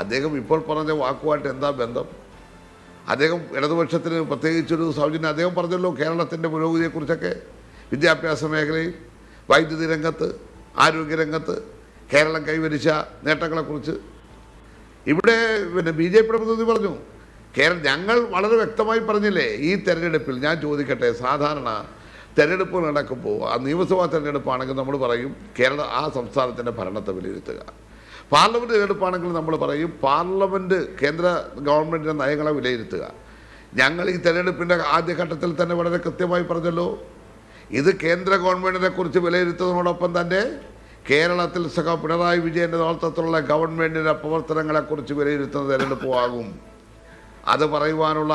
അദ്ദേഹം ഇപ്പോൾ പറഞ്ഞ വാക്കുമായിട്ട് എന്താ ബന്ധം? അദ്ദേഹം ഇടതുപക്ഷത്തിന് പ്രത്യേകിച്ചൊരു സൗജന്യം അദ്ദേഹം പറഞ്ഞല്ലോ കേരളത്തിൻ്റെ പുരോഗതിയെക്കുറിച്ചൊക്കെ, വിദ്യാഭ്യാസ മേഖലയിൽ, വൈദ്യുതി രംഗത്ത്, ആരോഗ്യരംഗത്ത് കേരളം കൈവരിച്ച നേട്ടങ്ങളെക്കുറിച്ച്. ഇവിടെ BJPയുടെ പ്രതിനിധി പറഞ്ഞു, ഞങ്ങൾ വളരെ വ്യക്തമായി പറഞ്ഞില്ലേ ഈ തെരഞ്ഞെടുപ്പിൽ. ഞാൻ ചോദിക്കട്ടെ, സാധാരണ തെരഞ്ഞെടുപ്പുകൾ നടക്കുമ്പോൾ ആ നിയമസഭാ തെരഞ്ഞെടുപ്പാണെങ്കിൽ നമ്മൾ പറയും ആ സംസ്ഥാനത്തിൻ്റെ ഭരണത്തെ വിലയിരുത്തുക. പാർലമെൻറ്റ് തെരഞ്ഞെടുപ്പാണെങ്കിൽ നമ്മൾ പറയും പാർലമെൻറ്റ് കേന്ദ്ര ഗവൺമെൻറ്റിൻ്റെ നയങ്ങളെ വിലയിരുത്തുക. ഞങ്ങൾ ഈ തെരഞ്ഞെടുപ്പിൻ്റെ ആദ്യഘട്ടത്തിൽ തന്നെ വളരെ കൃത്യമായി പറഞ്ഞല്ലോ, ഇത് കേന്ദ്ര ഗവൺമെൻറ്റിനെ കുറിച്ച് വിലയിരുത്തുന്നതോടൊപ്പം തന്നെ കേരളത്തിൽ പിണറായി വിജയൻ്റെ നേതൃത്വത്തിലുള്ള ഗവൺമെൻറ്റിൻ്റെ പ്രവർത്തനങ്ങളെക്കുറിച്ച് വിലയിരുത്തുന്ന തെരഞ്ഞെടുപ്പുമാകും. അത് പറയുവാനുള്ള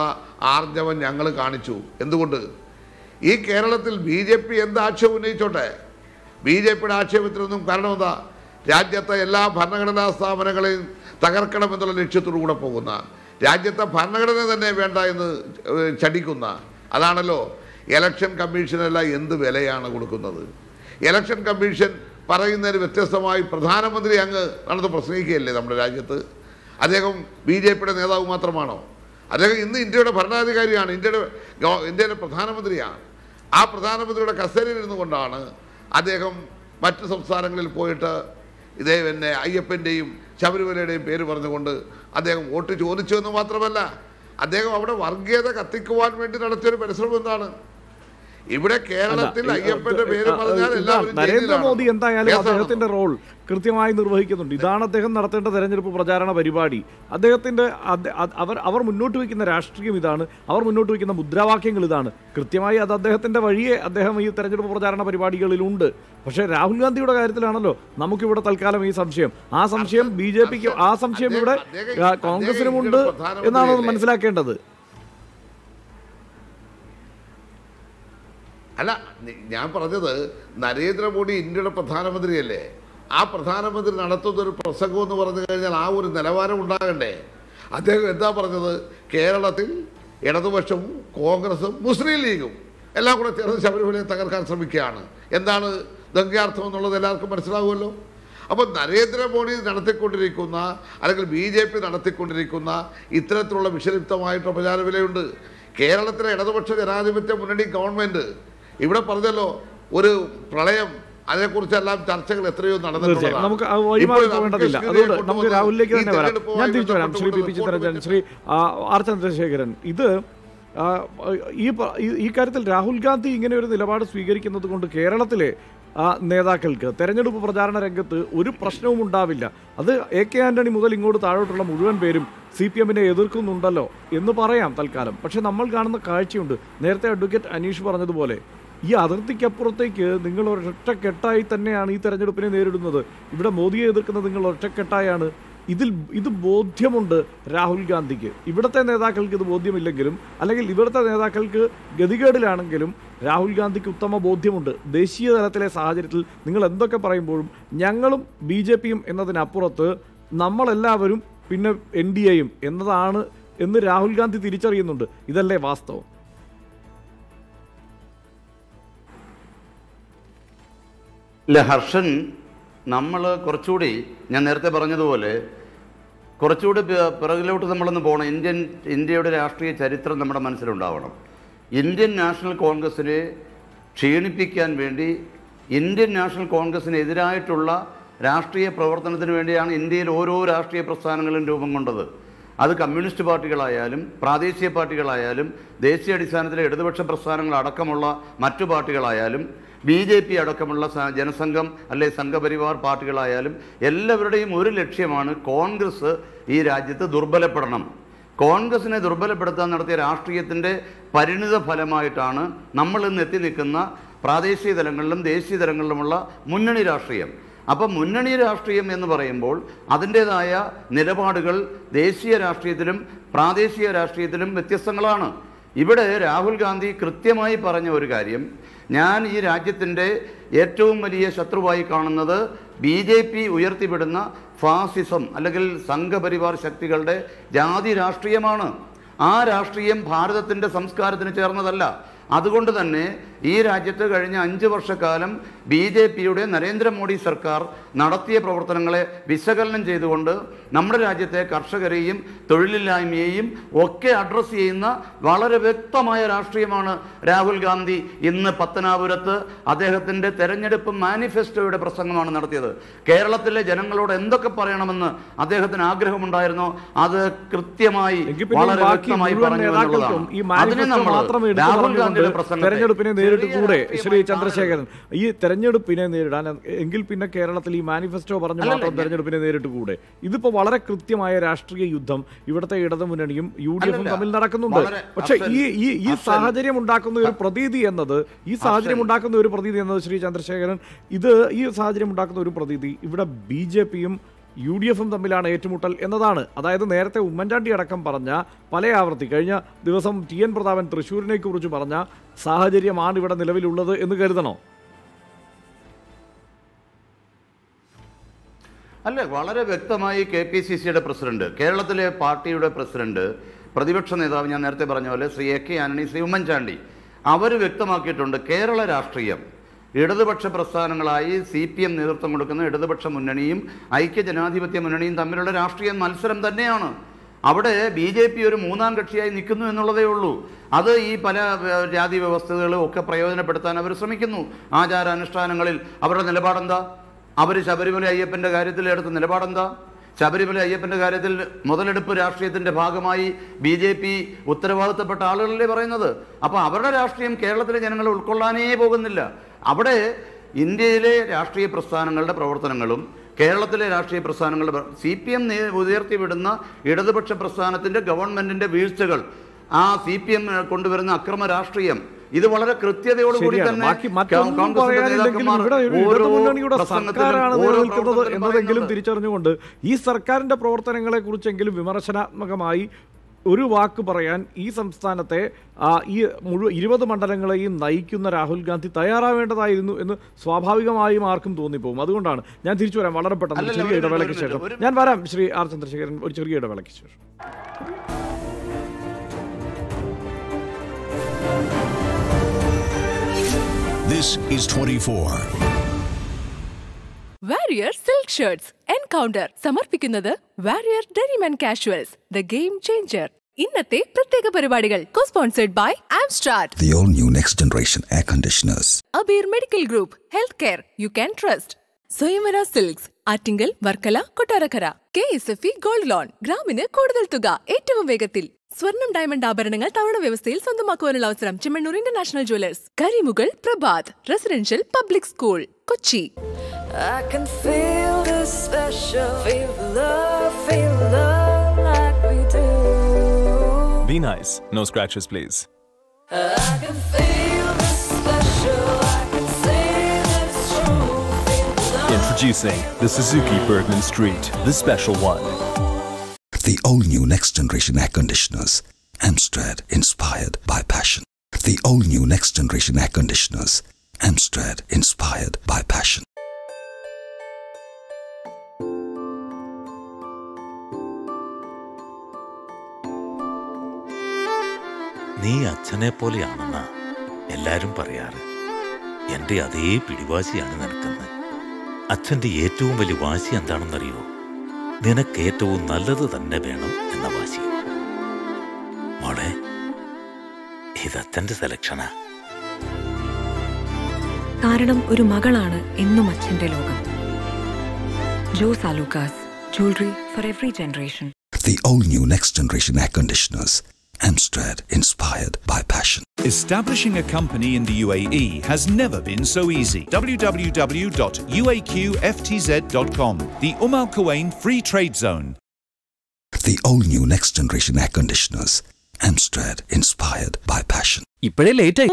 ആർജവം ഞങ്ങൾ കാണിച്ചു. എന്തുകൊണ്ട്? ഈ കേരളത്തിൽ BJP എന്ത് ആക്ഷേപം ഉന്നയിച്ചോട്ടെ, BJPയുടെ ആക്ഷേപത്തിനൊന്നും കാരണം എന്താ? രാജ്യത്തെ എല്ലാ ഭരണഘടനാ സ്ഥാപനങ്ങളെയും തകർക്കണമെന്നുള്ള ലക്ഷ്യത്തോടു കൂടെ പോകുന്ന, രാജ്യത്തെ ഭരണഘടന തന്നെ വേണ്ട എന്ന് ചടിക്കുന്ന, അതാണല്ലോ ഇലക്ഷൻ കമ്മീഷനെല്ലാം എന്ത് വിലയാണ് കൊടുക്കുന്നത്. ഇലക്ഷൻ കമ്മീഷൻ പറയുന്നതിന് വ്യത്യസ്തമായി പ്രധാനമന്ത്രി അങ്ങ് നടന്ന് പ്രസംഗിക്കുകയല്ലേ നമ്മുടെ രാജ്യത്ത്. അദ്ദേഹം BJPയുടെ നേതാവ് മാത്രമാണോ? അദ്ദേഹം ഇന്ന് ഇന്ത്യയുടെ ഭരണാധികാരിയാണ്, ഇന്ത്യയുടെ പ്രധാനമന്ത്രിയാണ്. ആ പ്രധാനമന്ത്രിയുടെ കസേരയിൽ ഇരുന്നു കൊണ്ടാണ് അദ്ദേഹം മറ്റ് സംസ്ഥാനങ്ങളിൽ പോയിട്ട് ഇതേ തന്നെ അയ്യപ്പൻ്റെയും ശബരിമലയുടെയും പേര് പറഞ്ഞുകൊണ്ട് അദ്ദേഹം വോട്ട് ചോദിച്ചു എന്ന് മാത്രമല്ല, അദ്ദേഹം അവിടെ വർഗീയത കത്തിക്കുവാൻ വേണ്ടി നടത്തിയൊരു പരിശ്രമം എന്താണ്? ഇവിടെ കേരളത്തിൽ അയ്യപ്പന്റെ പേര് പറഞ്ഞാൽ നരേന്ദ്രമോദി എന്തായാലും അദ്ദേഹത്തിന്റെ റോൾ കൃത്യമായി നിർവഹിക്കുന്നുണ്ട്. ഇതാണ് അദ്ദേഹം നടത്തേണ്ട തെരഞ്ഞെടുപ്പ് പ്രചാരണ പരിപാടി. അദ്ദേഹത്തിന്റെ അവർ മുന്നോട്ട് വയ്ക്കുന്ന രാഷ്ട്രീയം ഇതാണ്, അവർ മുന്നോട്ട് വയ്ക്കുന്ന മുദ്രാവാക്യങ്ങൾ ഇതാണ്. കൃത്യമായി അത് അദ്ദേഹത്തിന്റെ വഴിയെ അദ്ദേഹം ഈ തെരഞ്ഞെടുപ്പ് പ്രചാരണ പരിപാടികളിലുണ്ട്. പക്ഷേ രാഹുൽ ഗാന്ധിയുടെ കാര്യത്തിലാണല്ലോ നമുക്കിവിടെ തൽക്കാലം ഈ സംശയം. ആ സംശയം BJPക്ക്, ആ സംശയം ഇവിടെ കോൺഗ്രസിനുമുണ്ട് എന്നാണ് മനസ്സിലാക്കേണ്ടത്. അല്ല, ഞാൻ പറഞ്ഞത് നരേന്ദ്രമോദി ഇന്ത്യയുടെ പ്രധാനമന്ത്രിയല്ലേ. ആ പ്രധാനമന്ത്രി നടത്തുന്നൊരു പ്രസംഗം എന്ന് പറഞ്ഞു കഴിഞ്ഞാൽ ആ ഒരു നിലവാരം ഉണ്ടാകണ്ടേ. അദ്ദേഹം എന്താ പറഞ്ഞത്? കേരളത്തിൽ ഇടതുപക്ഷവും കോൺഗ്രസും മുസ്ലിം ലീഗും എല്ലാം കൂടെ ചേർന്ന് ശബരിമലയെ തകർക്കാൻ ശ്രമിക്കുകയാണ്. എന്താണ് ദംഗ്യാർത്ഥം എന്നുള്ളത് എല്ലാവർക്കും മനസ്സിലാവുമല്ലോ. അപ്പോൾ നരേന്ദ്രമോദി നടത്തിക്കൊണ്ടിരിക്കുന്ന അല്ലെങ്കിൽ BJP നടത്തിക്കൊണ്ടിരിക്കുന്ന ഇത്തരത്തിലുള്ള വിഷലിപ്തമായിട്ടുള്ള പ്രചാരവിലയുണ്ട്. കേരളത്തിലെ ഇടതുപക്ഷ ജനാധിപത്യ മുന്നണി ഗവൺമെൻറ് ഇവിടെ പറഞ്ഞല്ലോ, ഒരു പ്രളയം, അതിനെക്കുറിച്ചെല്ലാം ചർച്ചകൾ എത്രയോ നടന്നിട്ടുണ്ട്. നമുക്ക് വഴിമാറി പോകേണ്ടതില്ല. അതുകൊണ്ട് നമുക്ക് രാഹുലിലേക്ക് തന്നെ വരാം. ഞാൻ തിരിച്ചു വരാം. ശ്രീ പി ചിത്തരഞ്ജൻ, ശ്രീ ആർ ചന്ദ്രശേഖരൻ, ഇത് ഈ കാര്യത്തിൽ രാഹുൽ ഗാന്ധി ഇങ്ങനെ ഒരു നിലപാട് സ്വീകരിക്കുന്നത് കൊണ്ട് കേരളത്തിലെ നേതാക്കൾക്ക് തെരഞ്ഞെടുപ്പ് പ്രചാരണ രംഗത്ത് ഒരു പ്രശ്നവും ഉണ്ടാവില്ല. അത് AK ആന്റണി മുതൽ ഇങ്ങോട്ട് താഴോട്ടുള്ള മുഴുവൻ പേരും CPM-നെ എതിർക്കുന്നുണ്ടല്ലോ എന്ന് പറയാം തൽക്കാലം. പക്ഷെ നമ്മൾ കാണുന്ന കാഴ്ചയുണ്ട്. നേരത്തെ അഡ്വക്കേറ്റ് അനീഷ് പറഞ്ഞതുപോലെ ഈ അതിർത്തിക്കപ്പുറത്തേക്ക് നിങ്ങൾ ഒറ്റക്കെട്ടായി തന്നെയാണ് ഈ തെരഞ്ഞെടുപ്പിനെ നേരിടുന്നത്. ഇവിടെ മോദിയെ എതിർക്കുന്നത് നിങ്ങൾ ഒറ്റക്കെട്ടായാണ്. ഇത് ബോധ്യമുണ്ട് രാഹുൽ ഗാന്ധിക്ക്. ഇവിടുത്തെ നേതാക്കൾക്ക് ഇത് ബോധ്യമില്ലെങ്കിലും, അല്ലെങ്കിൽ ഇവിടുത്തെ നേതാക്കൾക്ക് ഗതികേടിലാണെങ്കിലും രാഹുൽ ഗാന്ധിക്ക് ഉത്തമ ബോധ്യമുണ്ട്. ദേശീയ തലത്തിലെ സാഹചര്യത്തിൽ നിങ്ങൾ എന്തൊക്കെ പറയുമ്പോഴും ഞങ്ങളും BJP-യും എന്നതിനപ്പുറത്ത് നമ്മളെല്ലാവരും പിന്നെ NDA-യും എന്നതാണ് എന്ന് രാഹുൽ ഗാന്ധി തിരിച്ചറിയുന്നുണ്ട്. ഇതല്ലേ വാസ്തവം? ഇല്ല ഹർഷൻ, നമ്മൾ കുറച്ചുകൂടി, ഞാൻ നേരത്തെ പറഞ്ഞതുപോലെ കുറച്ചുകൂടി പിറകിലോട്ട് നമ്മളൊന്ന് പോകണം. ഇന്ത്യയുടെ രാഷ്ട്രീയ ചരിത്രം നമ്മുടെ മനസ്സിലുണ്ടാവണം. ഇന്ത്യൻ നാഷണൽ കോൺഗ്രസിനെ ക്ഷീണിപ്പിക്കാൻ വേണ്ടി, ഇന്ത്യൻ നാഷണൽ കോൺഗ്രസിനെതിരായിട്ടുള്ള രാഷ്ട്രീയ പ്രവർത്തനത്തിന് വേണ്ടിയാണ് ഇന്ത്യയിൽ ഓരോ രാഷ്ട്രീയ പ്രസ്ഥാനങ്ങളും രൂപം കൊണ്ടത്. അത് കമ്മ്യൂണിസ്റ്റ് പാർട്ടികളായാലും പ്രാദേശിക പാർട്ടികളായാലും ദേശീയ അടിസ്ഥാനത്തിലെ ഇടതുപക്ഷ പ്രസ്ഥാനങ്ങൾ അടക്കമുള്ള മറ്റു പാർട്ടികളായാലും BJP അടക്കമുള്ള ജനസംഘം അല്ലെ സംഘപരിവാർ പാർട്ടികളായാലും എല്ലാവരുടെയും ഒരു ലക്ഷ്യമാണ് കോൺഗ്രസ് ഈ രാജ്യത്ത് ദുർബലപ്പെടണം. കോൺഗ്രസിനെ ദുർബലപ്പെടുത്താൻ നടത്തിയ രാഷ്ട്രീയത്തിൻ്റെ പരിണിത ഫലമായിട്ടാണ് നമ്മൾ ഇന്ന് എത്തി നിൽക്കുന്ന പ്രാദേശിക തലങ്ങളിലും ദേശീയ തലങ്ങളിലുമുള്ള മുന്നണി രാഷ്ട്രീയം. അപ്പം മുന്നണി രാഷ്ട്രീയം എന്ന് പറയുമ്പോൾ അതിൻ്റേതായ നിലപാടുകൾ ദേശീയ രാഷ്ട്രീയത്തിലും പ്രാദേശിക രാഷ്ട്രീയത്തിലും വ്യത്യസ്തങ്ങളാണ്. ഇവിടെ രാഹുൽ ഗാന്ധി കൃത്യമായി പറഞ്ഞ ഒരു കാര്യം, ഞാൻ ഈ രാജ്യത്തിൻ്റെ ഏറ്റവും വലിയ ശത്രുവായി കാണുന്നത് BJP ഉയർത്തിവിടുന്ന ഫാസിസം അല്ലെങ്കിൽ സംഘപരിവാർ ശക്തികളുടെ ജാതി രാഷ്ട്രീയമാണ്. ആ രാഷ്ട്രീയം ഭാരതത്തിൻ്റെ സംസ്കാരത്തിന് ചേർന്നതല്ല. അതുകൊണ്ട് തന്നെ ഈ രാജ്യത്ത് കഴിഞ്ഞ 5 വർഷക്കാലം BJP-യുടെ നരേന്ദ്രമോദി സർക്കാർ നടത്തിയ പ്രവർത്തനങ്ങളെ വിശകലനം ചെയ്തുകൊണ്ട് നമ്മുടെ രാജ്യത്തെ കർഷകരെയും തൊഴിലില്ലായ്മയെയും ഒക്കെ അഡ്രസ്സ് ചെയ്യുന്ന വളരെ വ്യക്തമായ രാഷ്ട്രീയമാണ് രാഹുൽ ഗാന്ധി ഇന്ന് പത്തനാപുരത്ത് അദ്ദേഹത്തിൻ്റെ തെരഞ്ഞെടുപ്പ് മാനിഫെസ്റ്റോയുടെ പ്രസംഗമാണ് നടത്തിയത്. കേരളത്തിലെ ജനങ്ങളോട് എന്തൊക്കെ പറയണമെന്ന് അദ്ദേഹത്തിന് ആഗ്രഹമുണ്ടായിരുന്നോ അത് കൃത്യമായി വളരെ വ്യക്തമായി പറഞ്ഞു എന്നുള്ളതാണ്. അതിനെ നമ്മൾ രാഹുൽ ഗാന്ധിയുടെ തെരഞ്ഞെടുപ്പിനെ നേരിട്ട് കൂടെ ശ്രീ ചന്ദ്രശേഖരൻ, ഈ തെരഞ്ഞെടുപ്പിനെ നേരിടാൻ എങ്കിൽ പിന്നെ കേരളത്തിൽ ഈ മാനിഫെസ്റ്റോ പറഞ്ഞു മാത്രം തെരഞ്ഞെടുപ്പിനെ നേരിട്ട് കൂടെ? ഇതിപ്പോ വളരെ കൃത്യമായ രാഷ്ട്രീയ യുദ്ധം ഇവിടുത്തെ ഇടതുമുന്നണിയും UDF-ഉം തമ്മിൽ നടക്കുന്നുണ്ട്. പക്ഷെ ഈ സാഹചര്യം ഉണ്ടാക്കുന്ന ഒരു പ്രതീതി എന്നത് ശ്രീ ചന്ദ്രശേഖരൻ, ഈ സാഹചര്യം ഉണ്ടാക്കുന്ന ഒരു പ്രതീതി ഇവിടെ BJP-യും UDF-ഉം തമ്മിലാണ് ഏറ്റുമുട്ടൽ എന്നതാണ്. അതായത് നേരത്തെ ഉമ്മൻചാണ്ടി അടക്കം പറഞ്ഞ പല ആവർത്തി, കഴിഞ്ഞ ദിവസം TN പ്രതാപൻ തൃശ്ശൂരിനെ കുറിച്ച് പറഞ്ഞ സാഹചര്യമാണ് ഇവിടെ നിലവിലുള്ളത് എന്ന് കരുതണോ? അല്ല, വളരെ വ്യക്തമായി KPCC-യുടെ പ്രസിഡന്റ്, കേരളത്തിലെ പാർട്ടിയുടെ പ്രസിഡന്റ്, പ്രതിപക്ഷ നേതാവ്, ഞാൻ നേരത്തെ പറഞ്ഞ പോലെ ശ്രീ AK ആന്റണി, ശ്രീ ഉമ്മൻചാണ്ടി, അവർ വ്യക്തമാക്കിയിട്ടുണ്ട് കേരള രാഷ്ട്രീയം ഇടതുപക്ഷ പ്രസ്ഥാനങ്ങളായി CPM നേതൃത്വം കൊടുക്കുന്ന ഇടതുപക്ഷ മുന്നണിയും ഐക്യജനാധിപത്യ മുന്നണിയും തമ്മിലുള്ള രാഷ്ട്രീയ മത്സരം തന്നെയാണ്. അവിടെ BJP ഒരു മൂന്നാം കക്ഷിയായി നിൽക്കുന്നു എന്നുള്ളതേ ഉള്ളൂ. അത് ഈ പല ജാതി വ്യവസ്ഥകളും ഒക്കെ പ്രയോജനപ്പെടുത്താൻ അവർ ശ്രമിക്കുന്നു. ആചാരാനുഷ്ഠാനങ്ങളിൽ അവരുടെ നിലപാടെന്താ? അവർ ശബരിമല അയ്യപ്പൻ്റെ കാര്യത്തിൽ എടുത്ത നിലപാടെന്താ? ശബരിമല അയ്യപ്പൻ്റെ കാര്യത്തിൽ മുതലെടുപ്പ് രാഷ്ട്രീയത്തിൻ്റെ ഭാഗമായി BJP ഉത്തരവാദിത്തപ്പെട്ട ആളുകളല്ലേ പറയുന്നത്. അപ്പോൾ അവരുടെ രാഷ്ട്രീയം കേരളത്തിലെ ജനങ്ങൾ ഉൾക്കൊള്ളാനേ പോകുന്നില്ല. അവിടെ ഇന്ത്യയിലെ രാഷ്ട്രീയ പ്രസ്ഥാനങ്ങളുടെ പ്രവർത്തനങ്ങളും കേരളത്തിലെ രാഷ്ട്രീയ പ്രസ്ഥാനങ്ങളുടെ CPM ഉയർത്തിവിടുന്ന ഇടതുപക്ഷ പ്രസ്ഥാനത്തിൻ്റെ ഗവൺമെൻറ്റിൻ്റെ വീഴ്ചകൾ, ആ CPM കൊണ്ടുവരുന്ന അക്രമ രാഷ്ട്രീയം, ഇത് വളരെ കൃത്യതയോടുകൂടി തന്നെ എന്നതെങ്കിലും തിരിച്ചറിഞ്ഞുകൊണ്ട് ഈ സർക്കാരിന്റെ പ്രവർത്തനങ്ങളെ കുറിച്ചെങ്കിലും വിമർശനാത്മകമായി ഒരു വാക്ക് പറയാൻ ഈ സംസ്ഥാനത്തെ ഈ 20 മണ്ഡലങ്ങളെയും നയിക്കുന്ന രാഹുൽ ഗാന്ധി തയ്യാറാവേണ്ടതായിരുന്നു എന്ന് സ്വാഭാവികമായും ആർക്കും തോന്നിപ്പോകും. അതുകൊണ്ടാണ് ഞാൻ തിരിച്ചു വരാം വളരെ പെട്ടെന്ന് ചെറിയ ഇടവേളയ്ക്ക് ശേഷം. ഞാൻ വരാം ശ്രീ ആർ ചന്ദ്രശേഖരൻ, ഒരു ചെറിയ ഇടവേളയ്ക്ക് ശേഷം. This is 24. Warrior Silk Shirts Encounter സമർപ്പിക്കുന്നത് Warrior Denim and Casuals, the game changer. ഇന്നത്തെ പ്രത്യേക പരിപാടികൾ co-sponsored by Amstrad, The all-new next generation air conditioners. Abir Medical Group, Healthcare you can trust. സ്വയംവര silks, Attingal, Varkala, Kottarakkara. KSFE gold loan, ഗ്രാമിന് കൂടുതൽ തുക, ഏറ്റവും വേഗത്തിൽ. സ്വർണം ഡയമണ്ട് ആഭരണങ്ങൾ തവണ വ്യവസ്ഥയിൽ സ്വന്തമാക്കുവാനുള്ള അവസരം Chemmanur international jewellers, Karimugal, Prabhat residential public school, Kochi. I can feel this special, feel love like we do. Be nice, no scratches please. I can feel this special, I can say that it's true, feel love. Introducing the Suzuki Bergman Street, the special one. The all-new next generation air conditioners. Amstrad, inspired by passion. The all-new next generation air conditioners. Amstrad, inspired by passion. നീ അച്ഛനെ പോലെയാണെന്നാ എല്ലാരും പറയാറ്. എൻ്റെ അതേ പിടിവാശിയാണ് നിനക്കെന്ന്. അച്ഛൻ്റെ ഏറ്റവും വലിയ വാശി എന്താണെന്നറിയോ? നിനക്ക് ഏറ്റവും നല്ലത് തന്നെ വേണം എന്ന വാശി. മോളെ, ഇതച്ഛൻ്റെ സെലക്ഷനാ. കാരണം ഒരു മകളാണ് എന്നും അച്ഛൻ്റെ ലോകം. Jose Alukkas, jewelry for every generation. The all-new next generation air conditioners. Amstrad, inspired by passion. Establishing a company in the UAE has never been so easy. www.uaqftz.com, the Al Quwain Free Trade Zone. The all-new next generation air conditioners. Amstrad, inspired by passion. ഇപ്പോഴേ late ആയി.